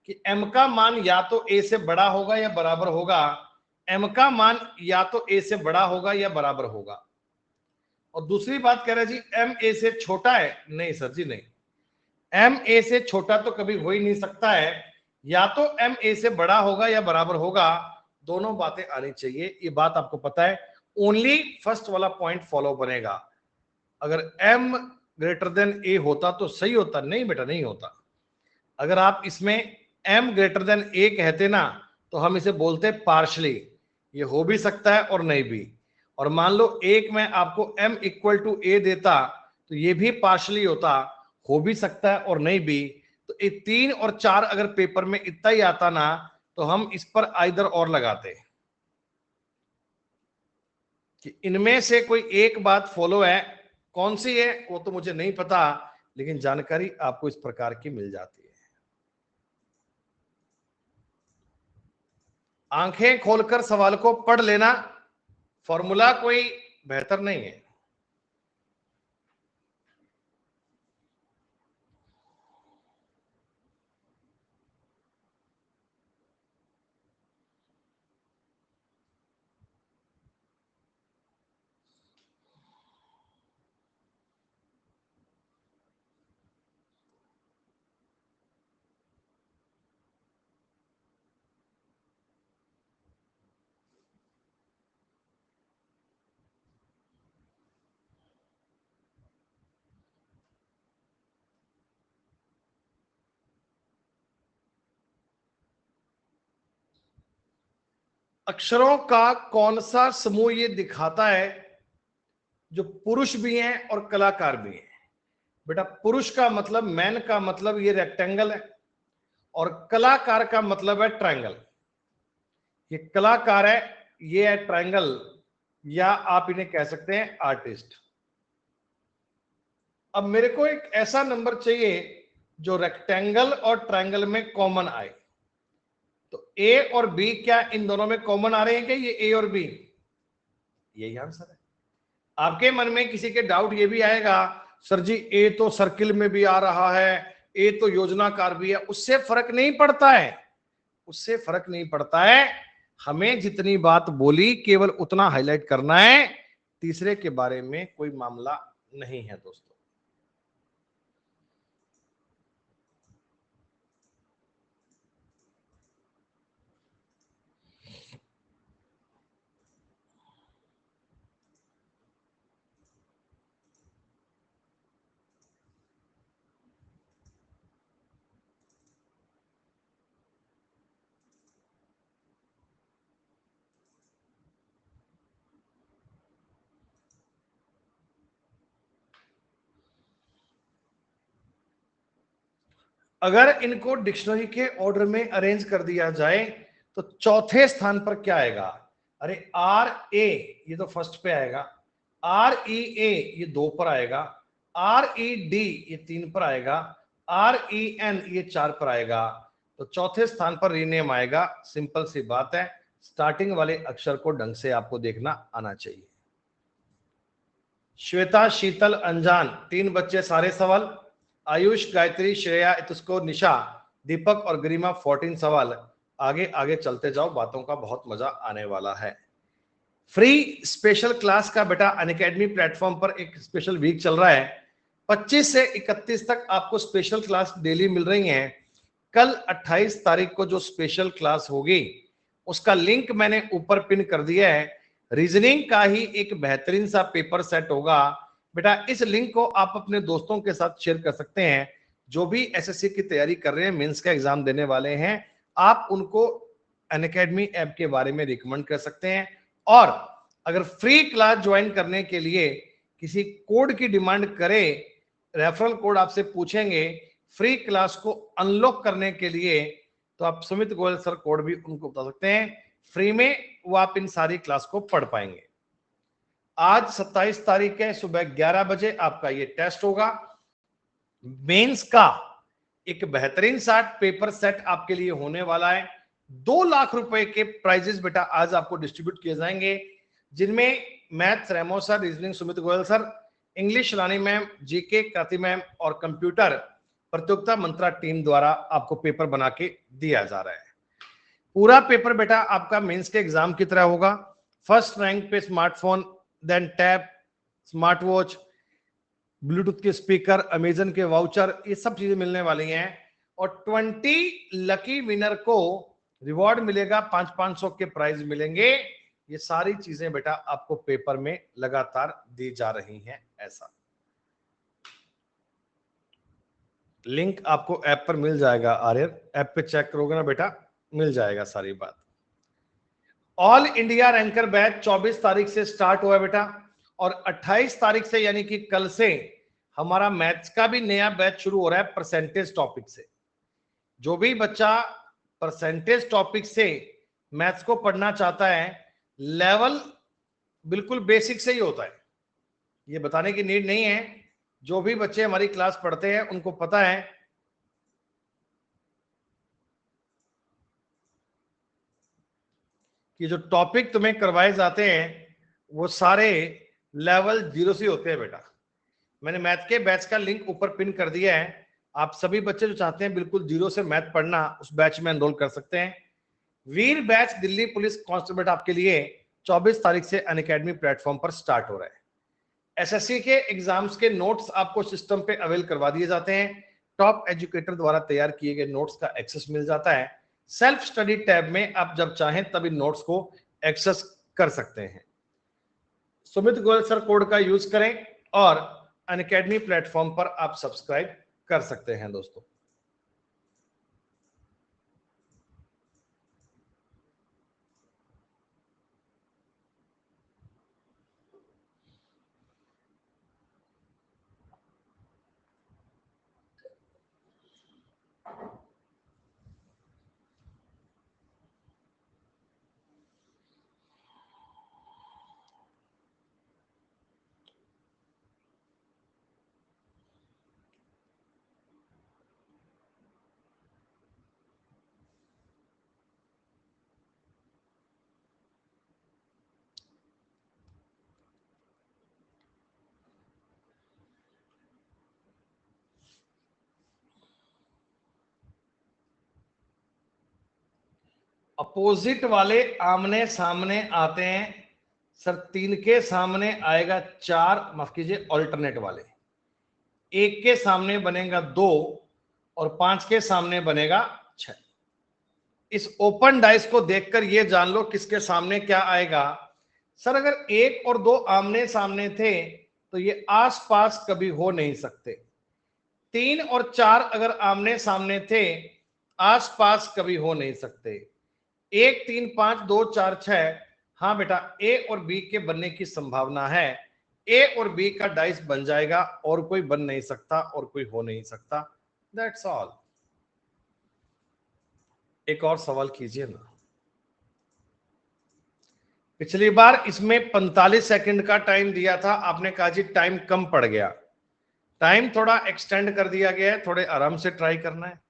कि m का मान या तो a से बड़ा होगा या बराबर होगा। m का मान या तो a से बड़ा होगा या बराबर होगा। और दूसरी बात कह रहे जी m a से छोटा है, नहीं सर जी नहीं, m a से छोटा तो कभी हो ही नहीं सकता है। या तो m a से बड़ा होगा या बराबर होगा, दोनों बातें आनी चाहिए। ये बात आपको पता है। ओनली फर्स्ट वाला पॉइंट फॉलो बनेगा। अगर m ग्रेटर देन a होता तो सही होता, नहीं बेटा नहीं होता। अगर आप इसमें m ग्रेटर देन a कहते ना, तो हम इसे बोलते पार्शली। ये हो भी सकता है और नहीं भी। और मान लो एक में आपको m इक्वल टू a देता, तो ये भी पार्शली होता, हो भी सकता है और नहीं भी। तो ये 3 और 4 अगर पेपर में इतना ही आता ना, तो हम इस पर आइदर और लगाते कि इनमें से कोई एक बात फॉलो है। कौन सी है वो तो मुझे नहीं पता, लेकिन जानकारी आपको इस प्रकार की मिल जाती है। आंखें खोलकर सवाल को पढ़ लेना, फॉर्मूला कोई बेहतर नहीं है। अक्षरों का कौन सा समूह ये दिखाता है जो पुरुष भी हैं और कलाकार भी हैं? बेटा, पुरुष का मतलब, मैन का मतलब ये रेक्टेंगल है, और कलाकार का मतलब है ट्रायंगल। ये कलाकार है, ये है ट्रायंगल, या आप इन्हें कह सकते हैं आर्टिस्ट। अब मेरे को एक ऐसा नंबर चाहिए जो रेक्टेंगल और ट्रायंगल में कॉमन आए। तो ए और बी, क्या इन दोनों में कॉमन आ रहे हैं क्या, ये ए और बी? यही आंसर है। आपके मन में किसी के डाउट ये भी आएगा, सर जी ए तो सर्किल में भी आ रहा है, ए तो योजनाकार भी है। उससे फर्क नहीं पड़ता है, उससे फर्क नहीं पड़ता है। हमें जितनी बात बोली केवल उतना हाईलाइट करना है, तीसरे के बारे में कोई मामला नहीं है दोस्तों। अगर इनको डिक्शनरी के ऑर्डर में अरेंज कर दिया जाए तो चौथे स्थान पर क्या आएगा? अरे आर ए, ये तो फर्स्ट पे आएगा। आर ई ए, ये 2 पर आएगा। आर ई डी, ये 3 पर आएगा। आर ई एन, ये 4 पर आएगा। तो चौथे स्थान पर रीनेम आएगा। सिंपल सी बात है, स्टार्टिंग वाले अक्षर को ढंग से आपको देखना आना चाहिए। श्वेता, शीतल, अंजान, 3 बच्चे सारे सवाल। आयुष, गायत्री, श्रेया, इतुस्को, निशा, दीपक और गरिमा 14 सवाल। आगे आगे चलते जाओ, बातों का बहुत मजा आने वाला है। फ्री स्पेशल क्लास का बेटा अनअकैडमी प्लेटफॉर्म पर एक स्पेशल वीक चल रहा है। 25 से 31 तक आपको स्पेशल क्लास डेली मिल रही हैं। कल 28 तारीख को जो स्पेशल क्लास होगी उसका लिंक मैंने ऊपर पिन कर दिया है। रीजनिंग का ही एक बेहतरीन सा पेपर सेट होगा बेटा। इस लिंक को आप अपने दोस्तों के साथ शेयर कर सकते हैं। जो भी एसएससी की तैयारी कर रहे हैं, मेंस का एग्जाम देने वाले हैं, आप उनको अनअकैडमी ऐप के बारे में रिकमेंड कर सकते हैं। और अगर फ्री क्लास ज्वाइन करने के लिए किसी कोड की डिमांड करें, रेफरल कोड आपसे पूछेंगे फ्री क्लास को अनलॉक करने के लिए, तो आप सुमित गोयल सर कोड भी उनको बता सकते हैं। फ्री में वो आप इन सारी क्लास को पढ़ पाएंगे। आज 27 तारीख है, सुबह 11 बजे आपका ये टेस्ट होगा। मेंस का एक बेहतरीन सा पेपर सेट आपके लिए होने वाला है। 2 लाख रुपए के प्राइजेस बेटा आज आपको डिस्ट्रीब्यूट किए जाएंगे, जिनमें maths Remo sir, reasoning Sumit Goyal sir, English Rani ma'am, GK Kriti ma'am और कंप्यूटर प्रतियोगिता मंत्रा टीम द्वारा आपको पेपर बना के दिया जा रहा है। पूरा पेपर बेटा आपका मेंस के एग्जाम की तरह होगा। फर्स्ट रैंक पे smartphone, then tab, smart watch, Bluetooth के स्पीकर, अमेजन के वाउचर, ये सब चीजें मिलने वाली हैं। और 20 लकी विनर को रिवॉर्ड मिलेगा, 500 के प्राइज मिलेंगे। ये सारी चीजें बेटा आपको पेपर में लगातार दी जा रही हैं। ऐसा लिंक आपको ऐप पर मिल जाएगा। आर्यन ऐप पे चेक करोगे ना बेटा, मिल जाएगा सारी बात। ऑल इंडिया रैंकर बैच 24 तारीख से स्टार्ट हुआ है बेटा, और 28 तारीख से यानी कि कल से हमारा मैथ्स का भी नया बैच शुरू हो रहा है परसेंटेज टॉपिक से। जो भी बच्चा परसेंटेज टॉपिक से मैथ्स को पढ़ना चाहता है, लेवल बिल्कुल बेसिक से ही होता है, ये बताने की नीड नहीं है। जो भी बच्चे हमारी क्लास पढ़ते हैं उनको पता है कि जो टॉपिक तुम्हें करवाए जाते हैं वो सारे लेवल 0 से होते हैं बेटा। मैंने मैथ के बैच का लिंक ऊपर पिन कर दिया है। आप सभी बच्चे जो चाहते हैं बिल्कुल 0 से मैथ पढ़ना, उस बैच में एनरोल कर सकते हैं। वीर बैच दिल्ली पुलिस कांस्टेबल आपके लिए 24 तारीख से अनअकैडमी प्लेटफॉर्म पर स्टार्ट हो रहा है। एसएससी के एग्जाम्स के नोट्स आपको सिस्टम पे अवेल करवा दिए जाते हैं। टॉप एजुकेटर द्वारा तैयार किए गए नोट्स का एक्सेस मिल जाता है। सेल्फ स्टडी टैब में आप जब चाहें तब इन नोट्स को एक्सेस कर सकते हैं। सुमित गोयल सर कोड का यूज करें और अनअकैडमी प्लेटफॉर्म पर आप सब्सक्राइब कर सकते हैं दोस्तों। अपोजिट वाले आमने सामने आते हैं सर। 3 के सामने आएगा 4, माफ कीजिए ऑल्टरनेट वाले। 1 के सामने बनेगा 2 और 5 के सामने बनेगा 6। इस ओपन डाइस को देखकर ये जान लो किसके सामने क्या आएगा। सर अगर 1 और 2 आमने सामने थे तो ये आसपास कभी हो नहीं सकते। 3 और 4 अगर आमने सामने थे, आसपास कभी हो नहीं सकते। 1 3 5 2 4 6, हाँ बेटा ए और बी के बनने की संभावना है। ए और बी का डाइस बन जाएगा, और कोई बन नहीं सकता और कोई हो नहीं सकता। That's all. एक और सवाल कीजिए ना। पिछली बार इसमें 45 सेकंड का टाइम दिया था, आपने कहा जी टाइम कम पड़ गया। टाइम थोड़ा एक्सटेंड कर दिया गया है, थोड़े आराम से ट्राई करना है।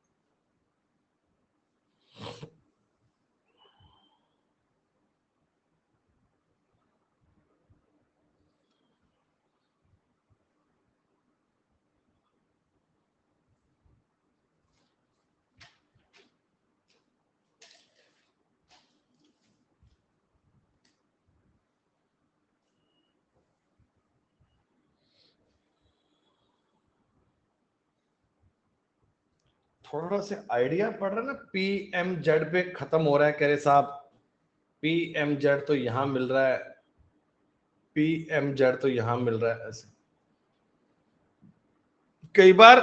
थोड़ा सा आइडिया पड़ रहा है ना, PMZ पे खत्म हो रहा है, कह रहे साहब PMZ तो यहां मिल रहा है, PMZ तो यहां मिल रहा है। ऐसे कई बार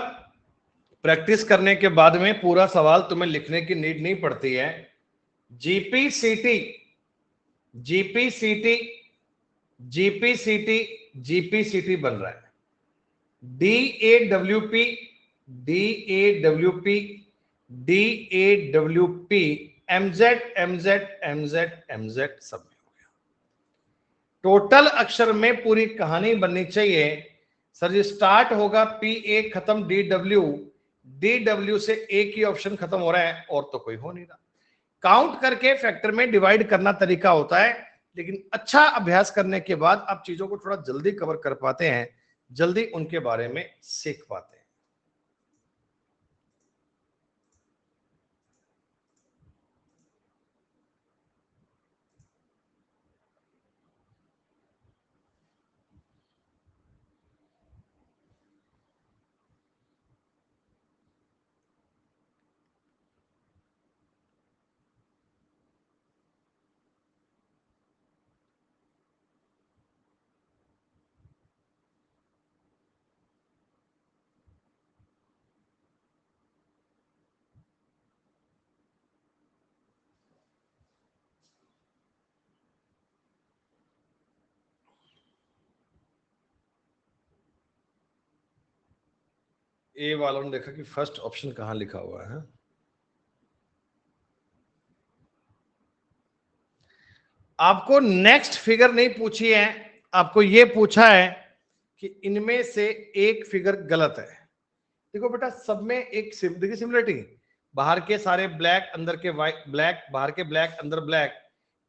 प्रैक्टिस करने के बाद में पूरा सवाल तुम्हें लिखने की नीड नहीं पड़ती है। जीपीसीटी, जीपीसीटी, जीपीसीटी, जीपीसीटी बन रहा है। DAWP, DAWP, DAWP, MZ, MZ, MZ, MZ सब में हो गया। टोटल अक्षर में पूरी कहानी बननी चाहिए। सर जी स्टार्ट होगा PA, खत्म DW, DW से एक ही ऑप्शन खत्म हो रहा है और तो कोई हो नहीं रहा। काउंट करके फैक्टर में डिवाइड करना तरीका होता है, लेकिन अच्छा अभ्यास करने के बाद आप चीजों को थोड़ा जल्दी कवर कर पाते हैं, जल्दी उनके बारे में सीख पाते हैं। ए वालों ने देखा कि फर्स्ट ऑप्शन कहां लिखा हुआ है। आपको नेक्स्ट फिगर नहीं पूछी है, आपको यह पूछा है कि इनमें से एक फिगर गलत है। देखो बेटा सब में एक देखिए सिमिलरिटी, बाहर के सारे ब्लैक, अंदर के वाइट ब्लैक, बाहर के ब्लैक अंदर ब्लैक।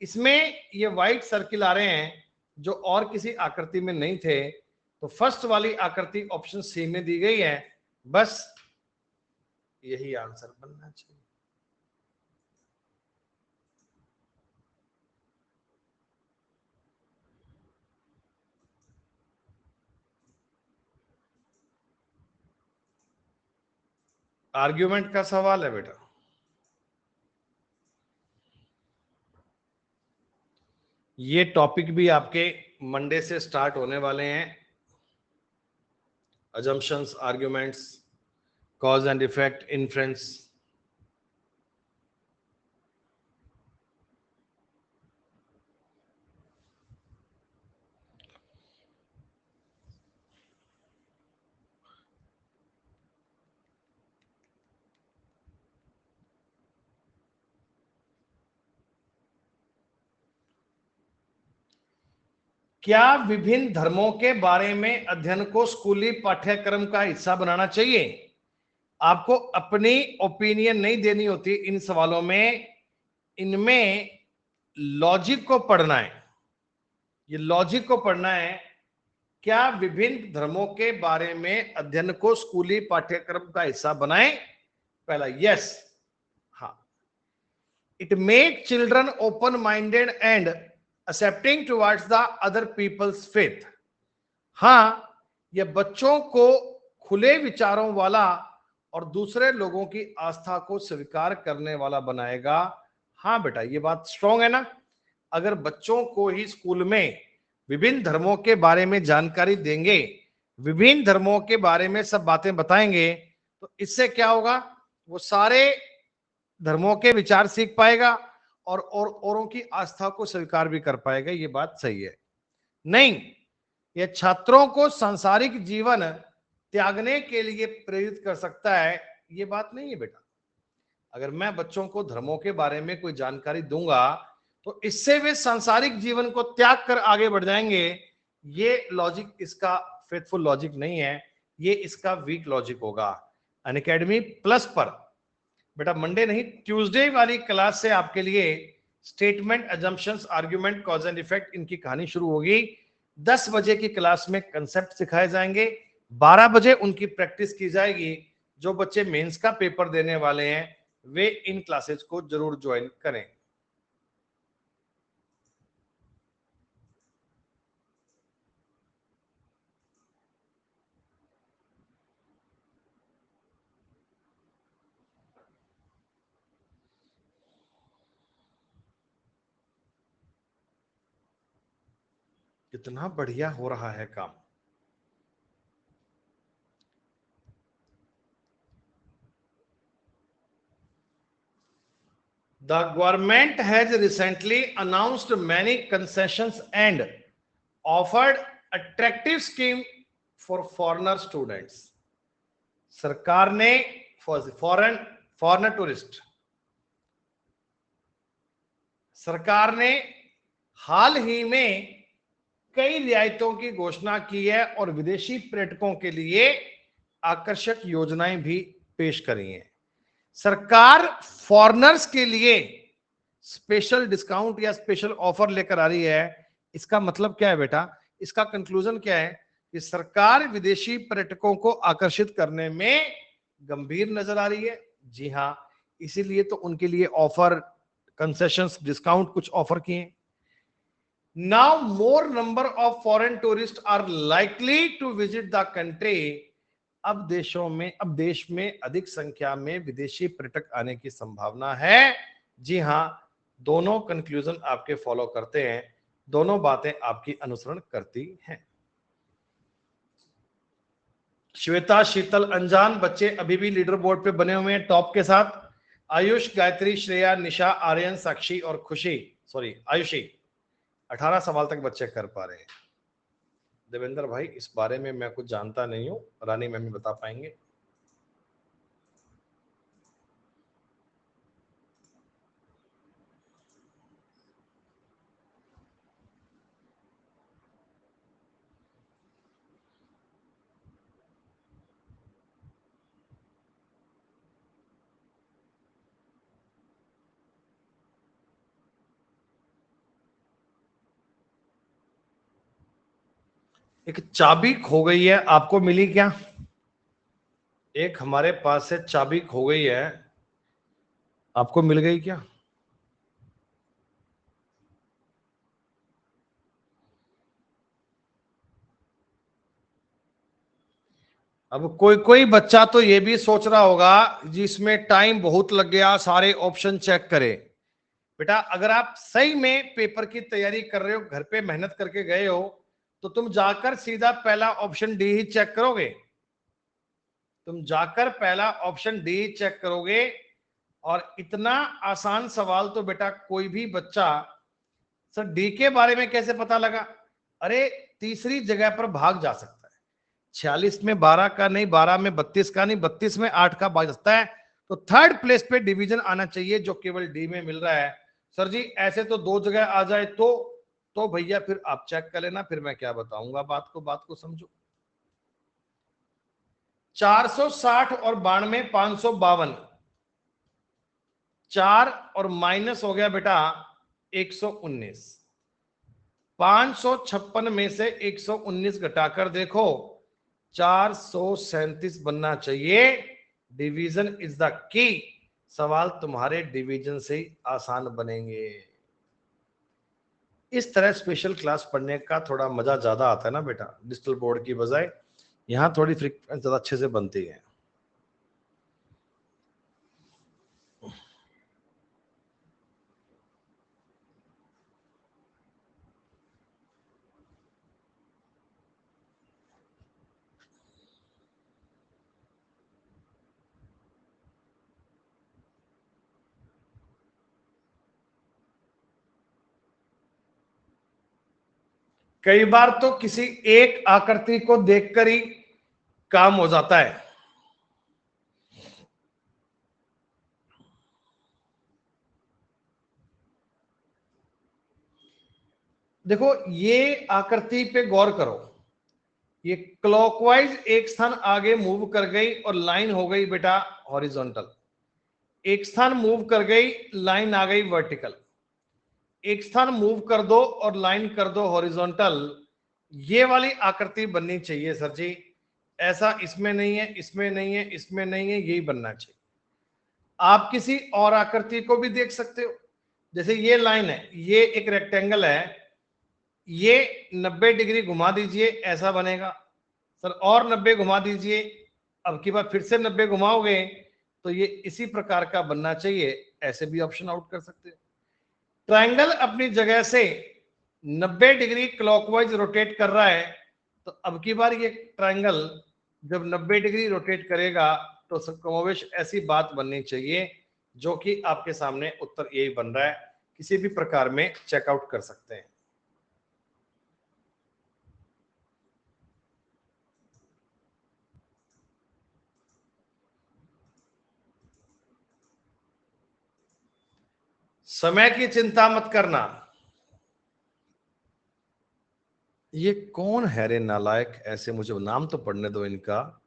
इसमें ये व्हाइट सर्किल आ रहे हैं जो और किसी आकृति में नहीं थे, तो फर्स्ट वाली आकृति ऑप्शन सी में दी गई है। बस यही आंसर बनना चाहिए। आर्ग्यूमेंट का सवाल है बेटा। ये टॉपिक भी आपके मंडे से स्टार्ट होने वाले हैं। Assumptions, arguments, cause and effect, inference. क्या विभिन्न धर्मों के बारे में अध्ययन को स्कूली पाठ्यक्रम का हिस्सा बनाना चाहिए? आपको अपनी ओपिनियन नहीं देनी होती इन सवालों में, इनमें लॉजिक को पढ़ना है। ये लॉजिक को पढ़ना है। क्या विभिन्न धर्मों के बारे में अध्ययन को स्कूली पाठ्यक्रम का हिस्सा बनाएं? पहला यस, हाँ। It make children open minded and accepting towards the other people's faith. हाँ, यह बच्चों को खुले विचारों वाला और दूसरे लोगों की आस्था को स्वीकार करने वाला बनाएगा। हाँ बेटा, ये बात स्ट्रॉन्ग है ना। अगर बच्चों को ही स्कूल में विभिन्न धर्मों के बारे में जानकारी देंगे, विभिन्न धर्मों के बारे में सब बातें बताएंगे, तो इससे क्या होगा, वो सारे धर्मों के विचार सीख पाएगा और औरों की आस्था को स्वीकार भी कर पाएगा। ये बात सही है। नहीं, यह छात्रों को सांसारिक जीवन त्यागने के लिए प्रेरित कर सकता है। ये बात नहीं है बेटा। अगर मैं बच्चों को धर्मों के बारे में कोई जानकारी दूंगा तो इससे वे सांसारिक जीवन को त्याग कर आगे बढ़ जाएंगे। ये लॉजिक इसका फेथफुल लॉजिक नहीं है, ये इसका वीक लॉजिक होगा। अनअकैडमी प्लस पर बेटा मंडे नहीं, ट्यूसडे वाली क्लास से आपके लिए statement, assumptions, argument, cause and effect, इनकी कहानी शुरू होगी। 10 बजे की क्लास में कंसेप्ट सिखाए जाएंगे, 12 बजे उनकी प्रैक्टिस की जाएगी। जो बच्चे मेंस का पेपर देने वाले हैं वे इन क्लासेस को जरूर ज्वाइन करें। कितना बढ़िया हो रहा है काम। The government has recently announced many concessions and offered attractive scheme for foreigner students. सरकार ने फॉरेन टूरिस्ट, सरकार ने हाल ही में कई रियायतों की घोषणा की है और विदेशी पर्यटकों के लिए आकर्षक योजनाएं भी पेश करी हैं। सरकार फॉरेनर्स के लिए स्पेशल डिस्काउंट या स्पेशल ऑफर लेकर आ रही है। इसका मतलब क्या है बेटा? इसका कंक्लूजन क्या है कि सरकार विदेशी पर्यटकों को आकर्षित करने में गंभीर नजर आ रही है। जी हाँ, इसीलिए तो उनके लिए ऑफर, कंसेशंस, डिस्काउंट कुछ ऑफर किए। Now more number of foreign tourist are likely to visit the country. अब देश में अधिक संख्या में विदेशी पर्यटक आने की संभावना है। जी हाँ, दोनों कंक्लूजन आपके फॉलो करते हैं, दोनों बातें आपकी अनुसरण करती हैं। श्वेता, शीतल, अनजान बच्चे अभी भी लीडर बोर्ड पे बने हुए हैं टॉप के साथ। आयुष, गायत्री, श्रेया, निशा, आर्यन, साक्षी और खुशी, आयुषी 18 सवाल तक बच्चे कर पा रहे हैं। देवेंद्र भाई, इस बारे में मैं कुछ जानता नहीं हूं, रानी मैम बता पाएंगे। एक चाबी खो गई है, आपको मिली क्या? एक हमारे पास से चाबी खो गई है, आपको मिल गई क्या? अब कोई कोई बच्चा तो ये भी सोच रहा होगा जिसमें टाइम बहुत लग गया, सारे ऑप्शन चेक करे। बेटा, अगर आप सही में पेपर की तैयारी कर रहे हो, घर पे मेहनत करके गए हो, तो तुम जाकर सीधा पहला ऑप्शन डी ही चेक करोगे। तुम जाकर पहला ऑप्शन डी चेक करोगे। और इतना आसान सवाल तो बेटा कोई भी बच्चा, सर डी के बारे में कैसे पता लगा? अरे, तीसरी जगह पर भाग जा सकता है। 46 में 12 का नहीं, 12 में 32 का नहीं, 32 में 8 का भाग सकता है। तो थर्ड प्लेस पे डिवीजन आना चाहिए, जो केवल डी में मिल रहा है। सर जी, ऐसे तो दो जगह आ जाए तो भैया फिर आप चेक कर लेना, फिर मैं क्या बताऊंगा, बात को समझो। 460 और 92, 552, 4 और माइनस हो गया बेटा 119। 556 में से 119 घटाकर देखो, 437 बनना चाहिए। Division is the key. सवाल तुम्हारे डिवीजन से ही आसान बनेंगे। इस तरह स्पेशल क्लास पढ़ने का थोड़ा मजा ज्यादा आता है ना बेटा, डिजिटल बोर्ड की बजाय। यहां थोड़ी फ्रीक्वेंसी ज्यादा अच्छे से बनती है। कई बार तो किसी एक आकृति को देखकर ही काम हो जाता है। देखो, ये आकृति पे गौर करो। ये क्लॉकवाइज एक स्थान आगे मूव कर गई और लाइन हो गई बेटा हॉरिजॉन्टल। एक स्थान मूव कर गई, लाइन आ गई वर्टिकल। एक स्थान मूव कर दो और लाइन कर दो हॉरिजॉन्टल। ये वाली आकृति बननी चाहिए सर जी। ऐसा इसमें नहीं है, इसमें नहीं है, इसमें नहीं है, यही बनना चाहिए। आप किसी और आकृति को भी देख सकते हो। जैसे ये लाइन है, ये एक रेक्टेंगल है, ये 90 डिग्री घुमा दीजिए, ऐसा बनेगा। सर और 90 घुमा दीजिए, अब की बार फिर से 90 घुमाओगे तो ये इसी प्रकार का बनना चाहिए। ऐसे भी ऑप्शन आउट कर सकते हो। ट्रायंगल अपनी जगह से 90 डिग्री क्लॉकवाइज रोटेट कर रहा है, तो अब की बार ये ट्रायंगल जब 90 डिग्री रोटेट करेगा तो कमोवेश ऐसी बात बननी चाहिए, जो कि आपके सामने उत्तर यही बन रहा है, किसी भी प्रकार में चेकआउट कर सकते हैं। समय की चिंता मत करना। ये कौन है रे नालायक, ऐसे मुझे नाम तो पढ़ने दो इनका।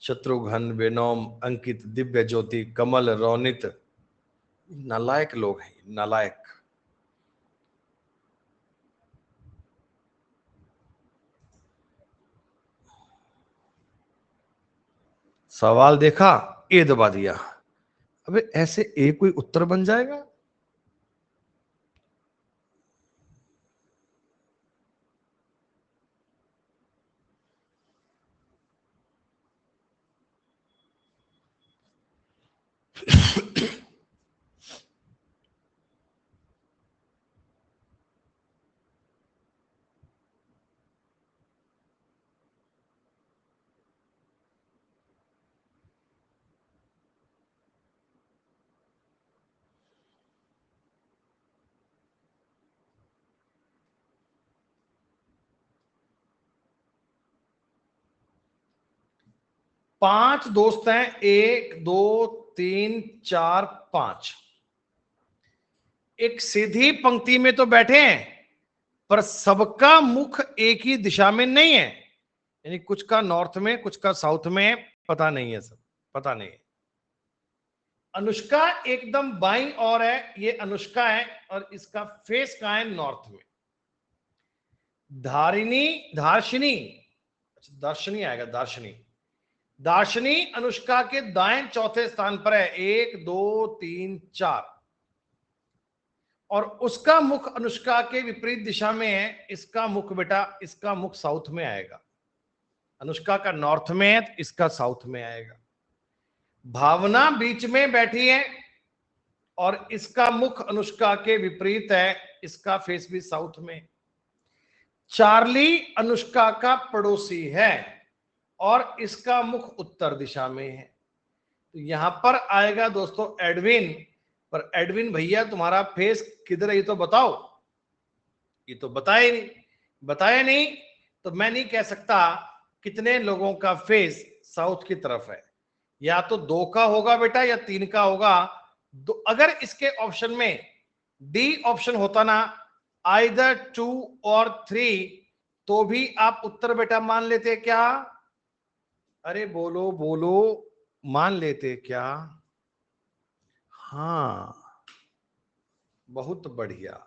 शत्रुघ्न, वेनोम, अंकित, दिव्य ज्योति, कमल, रोनित, नालायक लोग हैं, नालायक। सवाल देखा, ए दबा दिया। अबे ऐसे ए कोई उत्तर बन जाएगा? पांच दोस्त हैं, 1 2 3 4 5। एक सीधी पंक्ति में तो बैठे हैं, पर सबका मुख एक ही दिशा में नहीं है, यानी कुछ का नॉर्थ में, कुछ का साउथ में, पता नहीं है, सब पता नहीं है। अनुष्का एकदम बाईं ओर है, ये अनुष्का है, और इसका फेस कहां है? नॉर्थ में। धारिणी, दार्शनी, दर्शनी आएगा, दार्शनी। दार्शनी अनुष्का के दाएं चौथे स्थान पर है, 1 2 3 4, और उसका मुख अनुष्का के विपरीत दिशा में है। इसका मुख बेटा, इसका मुख साउथ में आएगा। अनुष्का का नॉर्थ में है, इसका साउथ में आएगा। भावना बीच में बैठी है, और इसका मुख अनुष्का के विपरीत है, इसका फेस भी साउथ में। चार्ली अनुष्का का पड़ोसी है, और इसका मुख उत्तर दिशा में है। तो यहां पर आएगा दोस्तों एडविन। पर एडविन भैया तुम्हारा फेस किधर है ये तो बताओ। ये तो बताया नहीं, बताया नहीं, तो मैं नहीं कह सकता कितने लोगों का फेस साउथ की तरफ है। या तो 2 का होगा बेटा, या 3 का होगा। अगर इसके ऑप्शन में डी ऑप्शन होता ना, आइदर 2 और 3, तो भी आप उत्तर बेटा मान लेते क्या? अरे बोलो बोलो, मान लेते क्या? हाँ, बहुत बढ़िया।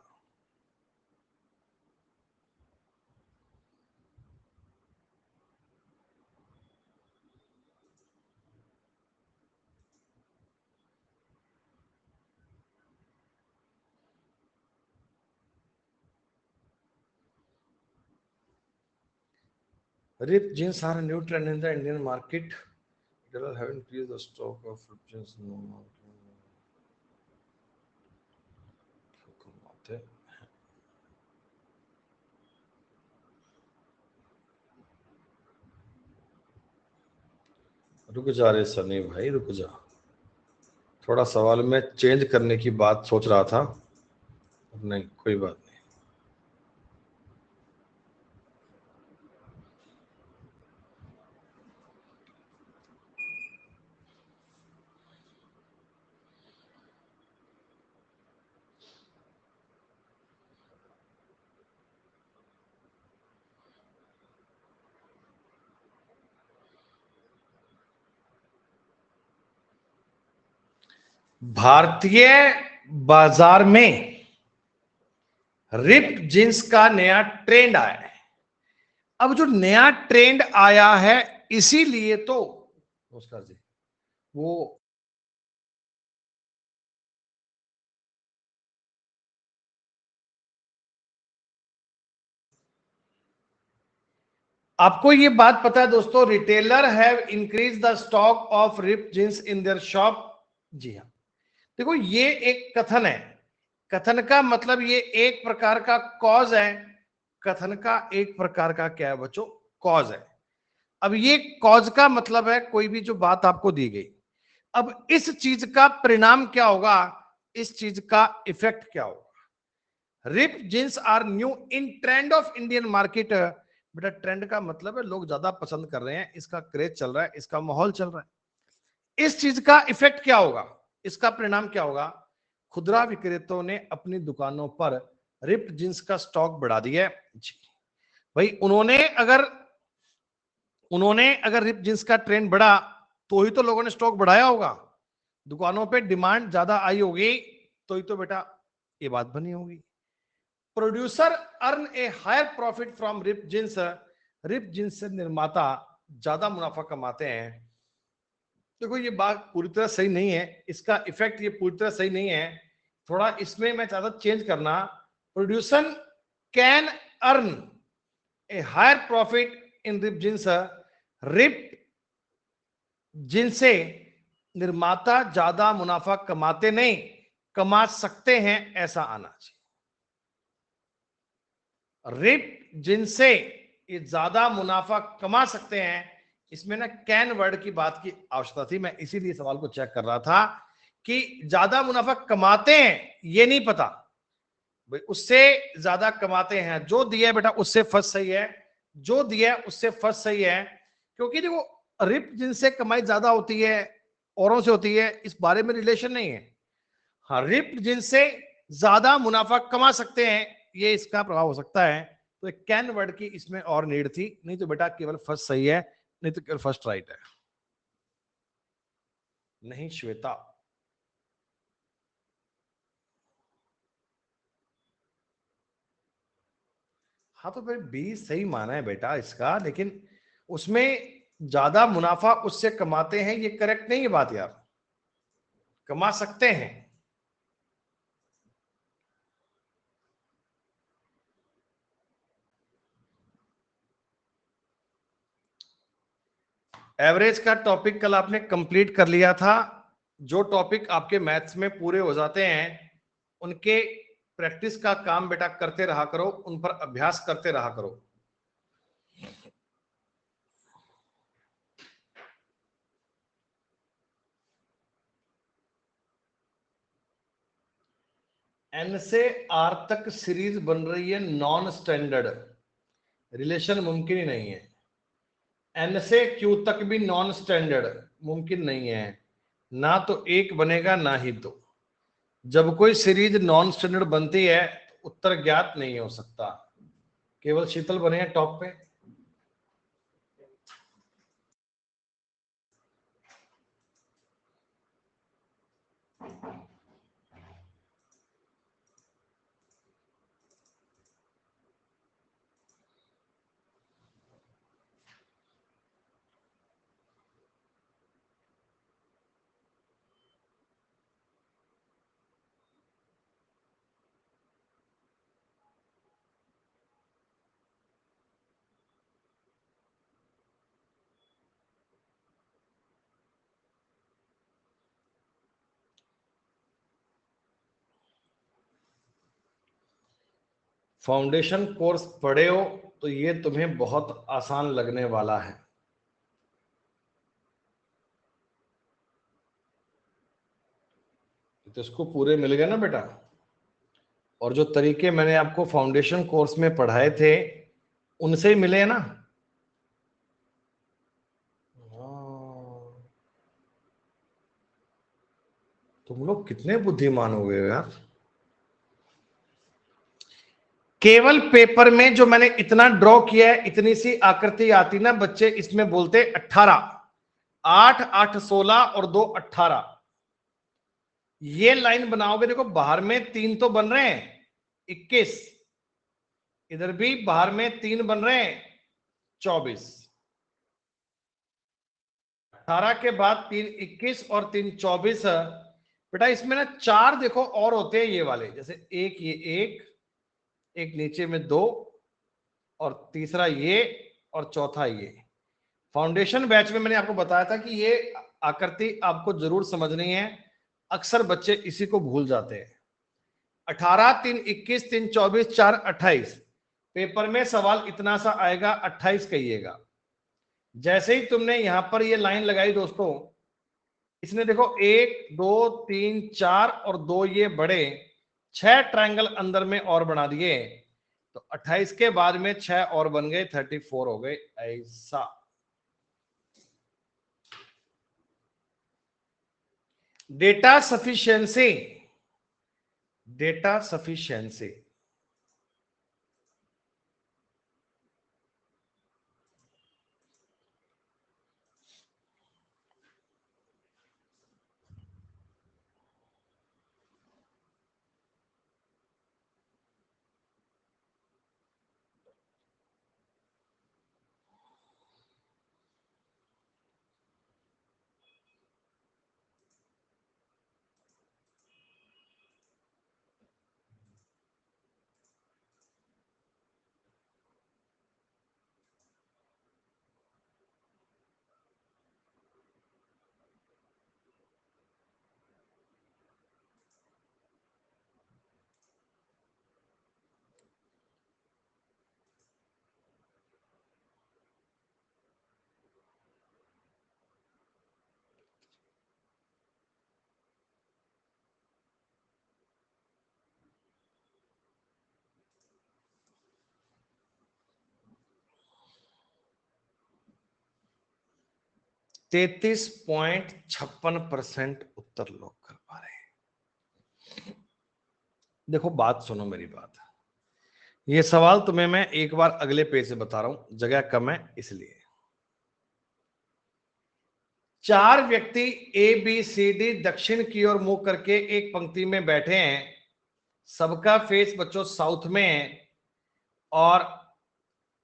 Ripped jeans are a new trend in the Indian market. They have increased the stock of ripped jeans. No more. रुक जा रे सनी भाई, रुक जा। थोड़ा सवाल में चेंज करने की बात सोच रहा था, नहीं कोई बात नहीं। भारतीय बाजार में रिप्ड जींस का नया ट्रेंड आया है। अब जो नया ट्रेंड आया है, इसीलिए तो नमस्कार जी, वो आपको ये बात पता है दोस्तों, retailer have increase the stock of ripped jeans in their shop. जी हाँ, देखो ये एक कथन है, कथन का मतलब ये एक प्रकार का कॉज है, कथन का एक प्रकार का क्या है बच्चों, कॉज है। अब ये कॉज का मतलब है कोई भी जो बात आपको दी गई, अब इस चीज का परिणाम क्या होगा, इस चीज का इफेक्ट क्या होगा। Rip jeans are new in trend of Indian market. बेटा ट्रेंड का मतलब है लोग ज्यादा पसंद कर रहे हैं, इसका क्रेज चल रहा है, इसका माहौल चल रहा है। इस चीज का इफेक्ट क्या होगा, इसका परिणाम क्या होगा, खुदरा विक्रेताओं ने अपनी दुकानों पर रिप जींस का स्टॉक बढ़ा दिया है जी। भाई उन्होंने अगर रिप जींस का ट्रेंड बढ़ा तो ही तो लोगों ने स्टॉक बढ़ाया होगा, दुकानों पे डिमांड ज्यादा आई होगी तो ही तो बेटा ये बात बनी होगी। Producer earn a higher profit from rip jeans, rip jeans से निर्माता ज्यादा मुनाफा कमाते हैं। देखो ये बात पूरी तरह सही नहीं है, इसका इफेक्ट ये पूरी तरह सही नहीं है, थोड़ा इसमें मैं चाहता चेंज करना। Producer can earn a higher profit in rip jeans, rip जिनसे निर्माता ज्यादा मुनाफा कमाते नहीं, कमा सकते हैं ऐसा आना चाहिए। रिप जिनसे ये ज्यादा मुनाफा कमा सकते हैं, इसमें ना कैन वर्ड की बात की आवश्यकता थी, मैं इसीलिए सवाल को चेक कर रहा था कि ज्यादा मुनाफा कमाते हैं ये नहीं पता, भाई उससे ज्यादा कमाते हैं, जो दिया है बेटा उससे फर्स्ट सही है, जो दिया है उससे फर्स्ट सही है। क्योंकि देखो रिप जिनसे कमाई ज्यादा होती है औरों से होती है इस बारे में रिलेशन नहीं है। हाँ रिप जिनसे ज्यादा मुनाफा कमा सकते हैं ये इसका प्रभाव हो सकता है, तो एक कैन वर्ड की इसमें और नीड थी, नहीं तो बेटा केवल फर्स्ट सही है, नहीं तो केवल फर्स्ट राइट है। नहीं श्वेता, हाँ तो फिर बी सही माना है बेटा इसका, लेकिन उसमें ज्यादा मुनाफा उससे कमाते हैं ये करेक्ट नहीं है बात यार, कमा सकते हैं। एवरेज का टॉपिक कल आपने कंप्लीट कर लिया था, जो टॉपिक आपके मैथ्स में पूरे हो जाते हैं उनके प्रैक्टिस का काम बेटा करते रहा करो, उन पर अभ्यास करते रहा करो। एन से आर तक सीरीज बन रही है नॉन स्टैंडर्ड, रिलेशन मुमकिन ही नहीं है। एन से क्यू तक भी नॉन स्टैंडर्ड मुमकिन नहीं है, ना तो एक बनेगा ना ही दो। जब कोई सीरीज नॉन स्टैंडर्ड बनती है तो उत्तर ज्ञात नहीं हो सकता, केवल शीतल बने हैं टॉप पे। फाउंडेशन कोर्स पढ़े हो तो ये तुम्हें बहुत आसान लगने वाला है। तो इसको पूरे मिल गए ना बेटा, और जो तरीके मैंने आपको फाउंडेशन कोर्स में पढ़ाए थे उनसे ही मिले ना। तुम लोग कितने बुद्धिमान हो गए यार, केवल पेपर में जो मैंने इतना ड्रॉ किया है इतनी सी आकृति आती ना बच्चे, इसमें बोलते 18, 8 8 16 और 2 18। ये लाइन बनाओगे, देखो बाहर में 3 तो बन रहे हैं 21, इधर भी बाहर में 3 बन रहे हैं 24, 18 के बाद 3 21 और 3 24। बेटा इसमें ना 4 देखो और होते हैं ये वाले, जैसे एक ये एक नीचे में 2 और तीसरा ये और चौथा ये। फाउंडेशन बैच में मैंने आपको बताया था कि ये आकृति आपको जरूर समझनी है, अक्सर बच्चे इसी को भूल जाते हैं। 18 3 21 3 24 4 28। पेपर में सवाल इतना सा आएगा, 28 कहिएगा। जैसे ही तुमने यहां पर ये लाइन लगाई दोस्तों, इसने देखो 1 2 3 4 और 2 ये बड़े 6 ट्रायंगल अंदर में और बना दिए। तो 28 के बाद में 6 और बन गए, 34 हो गए। ऐसा डेटा सफिशिएंसी, डेटा सफिशिएंसी तैतीस 33.56% उत्तर लोग कर पा रहे हैं। देखो बात सुनो मेरी बात, ये सवाल तुम्हें मैं एक बार अगले पेज से बता रहा हूं, जगह कम है इसलिए। 4 व्यक्ति ए बी सी डी दक्षिण की ओर मुंह करके एक पंक्ति में बैठे हैं। सबका फेस बच्चों साउथ में है और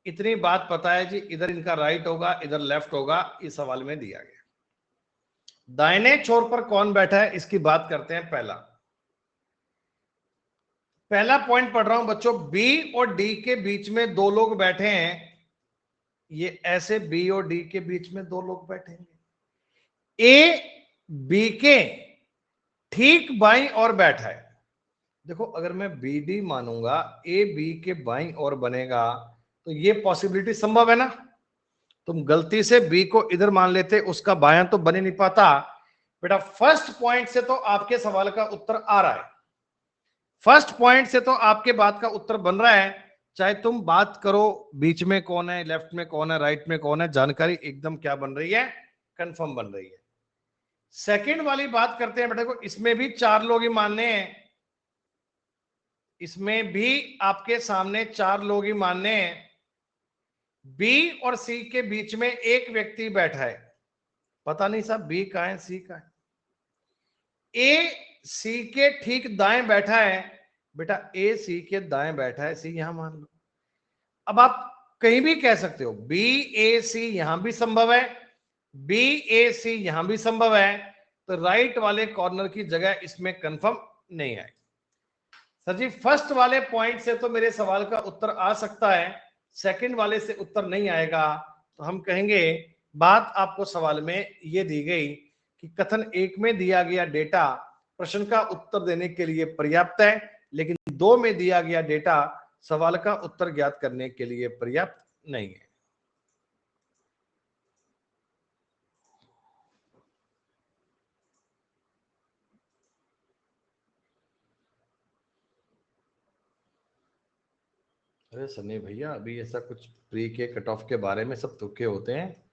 इतनी बात पता है जी, इधर इनका राइट होगा, इधर लेफ्ट होगा। इस सवाल में दिया गया दाहिने छोर पर कौन बैठा है, इसकी बात करते हैं। पहला पॉइंट पढ़ रहा हूं बच्चों, बी और डी के बीच में 2 लोग बैठे हैं। ये ऐसे बी और डी के बीच में 2 लोग बैठेंगे। ए बी के ठीक बाईं ओर बैठा है। देखो अगर मैं बी डी मानूंगा, ए बी के बाईं ओर बनेगा, तो ये पॉसिबिलिटी संभव है ना। तुम गलती से बी को इधर मान लेते, उसका बायां तो बन ही नहीं पाता। बेटा फर्स्ट पॉइंट से तो आपके सवाल का उत्तर आ रहा है, फर्स्ट पॉइंट से तो आपके बात का उत्तर बन रहा है। चाहे तुम बात करो बीच में कौन है, लेफ्ट में कौन है, राइट में कौन है, जानकारी एकदम क्या बन रही है, कंफर्म बन रही है। सेकंड वाली बात करते हैं बेटा को, इसमें भी 4 लोग ही मानने हैं, इसमें भी आपके सामने 4 लोग ही मानने हैं। बी और सी के बीच में एक व्यक्ति बैठा है, पता नहीं साहब बी कहां है सी कहां है। ए सी के ठीक दाएं बैठा है, बेटा ए सी के दाएं बैठा है, सी यहां मान लो। अब आप कहीं भी कह सकते हो, बी ए सी यहां भी संभव है, बी ए सी यहां भी संभव है, तो राइट वाले कॉर्नर की जगह इसमें कंफर्म नहीं है। सर जी फर्स्ट वाले पॉइंट से तो मेरे सवाल का उत्तर आ सकता है, सेकंड वाले से उत्तर नहीं आएगा। तो हम कहेंगे बात आपको सवाल में ये दी गई कि कथन 1 में दिया गया डेटा प्रश्न का उत्तर देने के लिए पर्याप्त है, लेकिन 2 में दिया गया डेटा सवाल का उत्तर ज्ञात करने के लिए पर्याप्त नहीं है। अरे सनी भैया अभी ऐसा कुछ प्री के कट ऑफ के बारे में सब तुक्के होते हैं।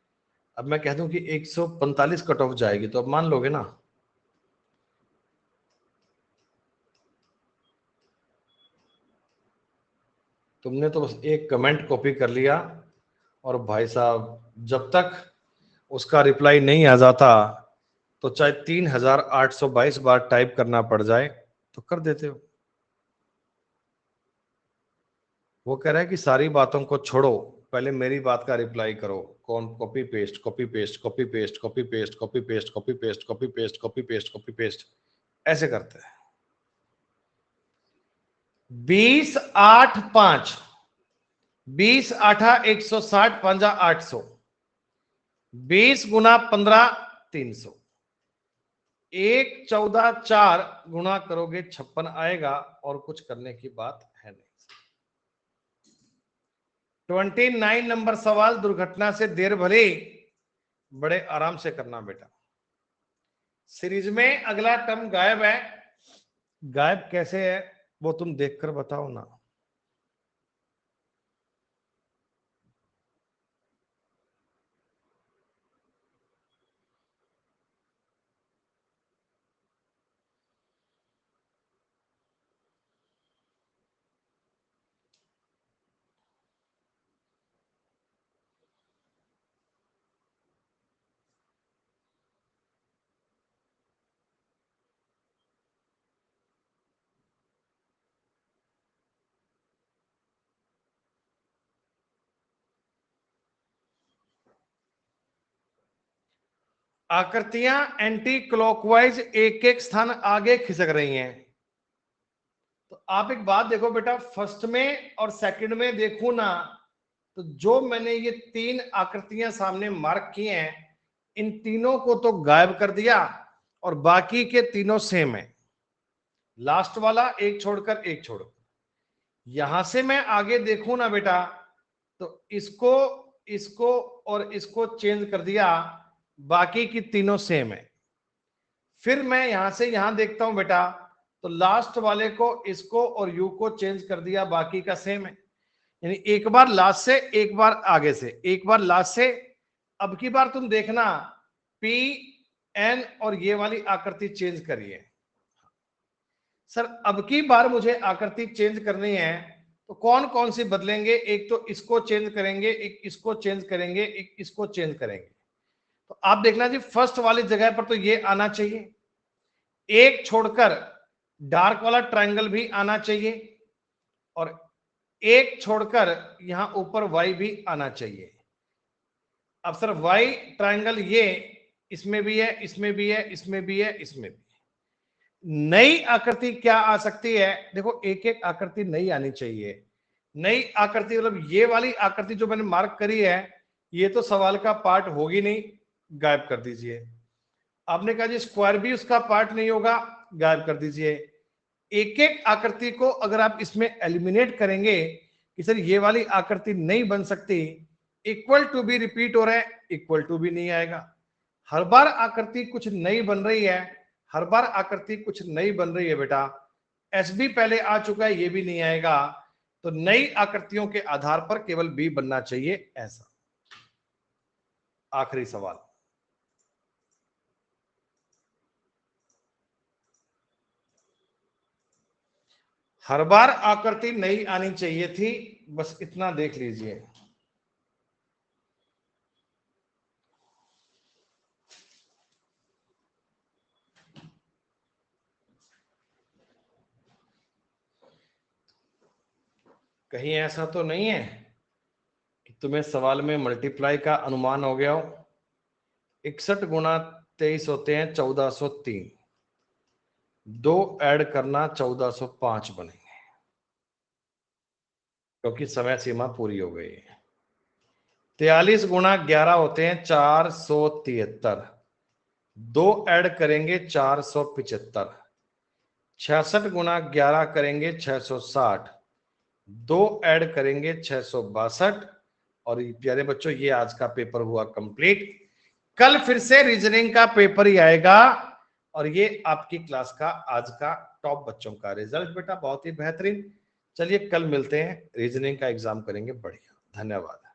अब मैं कह दूं कि 145 कट ऑफ जाएगी तो अब मान लोगे ना। तुमने तो बस एक कमेंट कॉपी कर लिया और भाई साहब जब तक उसका रिप्लाई नहीं आ जाता तो चाहे 3822 बार टाइप करना पड़ जाए तो कर देते हो। वो कह रहा है कि सारी बातों को छोड़ो, पहले मेरी बात का रिप्लाई करो। कौन copy paste copy paste copy paste copy paste copy paste copy paste copy paste copy paste copy paste ऐसे करते हैं। 20 8 5 20 8 160 5 800 20 गुना 15 300 1 14 4 गुणा करोगे 56 आएगा, और कुछ करने की बात है नहीं। 29 नंबर सवाल, दुर्घटना से देर भले बड़े आराम से करना बेटा। सीरीज में अगला टर्म गायब है, गायब कैसे है वो तुम देखकर बताओ ना। आकृतियां एंटी क्लॉकवाइज एक एक स्थान आगे खिसक रही हैं। तो आप एक बात देखो बेटा, फर्स्ट में और सेकंड में देखो ना, तो जो मैंने ये 3 आकृतियां सामने मार्क की हैं, इन तीनों को तो गायब कर दिया, और बाकी के तीनों सेम है। लास्ट वाला एक छोड़कर एक छोड़। यहां से मैं आगे देखूं ना बेटा, तो इसको इसको और इसको चेंज कर दिया, बाकी की तीनों सेम है। फिर मैं यहां से यहां देखता हूं बेटा, तो लास्ट वाले को, इसको और यू को चेंज कर दिया, बाकी का सेम है। यानी एक बार लास्ट से, एक बार आगे से, एक बार लास्ट से। अब की बार तुम देखना, पी एन और ये वाली आकृति चेंज करिए। सर अब की बार मुझे आकृति चेंज करनी है, तो कौन कौन सी बदलेंगे? एक तो इसको चेंज करेंगे, एक इसको चेंज करेंगे, एक इसको चेंज करेंगे। तो आप देखना जी, फर्स्ट वाली जगह पर तो ये आना चाहिए, एक छोड़कर डार्क वाला ट्रायंगल भी आना चाहिए, और एक छोड़कर यहां ऊपर वाई भी आना चाहिए। अब सर वाई ट्रायंगल ये इसमें भी है, इसमें भी है, इसमें भी है, इसमें भी है। नई आकृति क्या आ सकती है? देखो एक एक आकृति नई आनी चाहिए। नई आकृति मतलब ये वाली आकृति जो मैंने मार्क करी है, ये तो सवाल का पार्ट होगी नहीं, गायब कर दीजिए। आपने कहा जी स्क्वायर भी उसका पार्ट नहीं होगा, गायब कर दीजिए। एक एक आकृति को अगर आप इसमें एलिमिनेट करेंगे कि सर ये वाली आकृति नहीं बन सकती, इक्वल टू भी रिपीट हो रहा है, इक्वल टू भी नहीं आएगा। हर बार आकृति कुछ नई बन रही है, हर बार आकृति कुछ नई बन रही है बेटा। एस बी पहले आ चुका है, ये भी नहीं आएगा। तो नई आकृतियों के आधार पर केवल बी बनना चाहिए, ऐसा। आखिरी सवाल, हर बार आकृति नई आनी चाहिए थी, बस इतना देख लीजिए। कहीं ऐसा तो नहीं है कि तुम्हें सवाल में मल्टीप्लाई का अनुमान हो गया हो? 61 गुना 23 होते हैं 1403, 2 ऐड करना 1405 बनेंगे, क्योंकि समय सीमा पूरी हो गई है। 43 गुना 11 होते हैं 473, 2 ऐड करेंगे 475। 66 गुना 11 करेंगे 660, 2 ऐड करेंगे 662। और प्यारे बच्चों, ये आज का पेपर हुआ कंप्लीट। कल फिर से रीजनिंग का पेपर ही आएगा, और ये आपकी क्लास का आज का टॉप बच्चों का रिजल्ट बेटा बहुत ही बेहतरीन। चलिए कल मिलते हैं, रीजनिंग का एग्जाम करेंगे बढ़िया। धन्यवाद।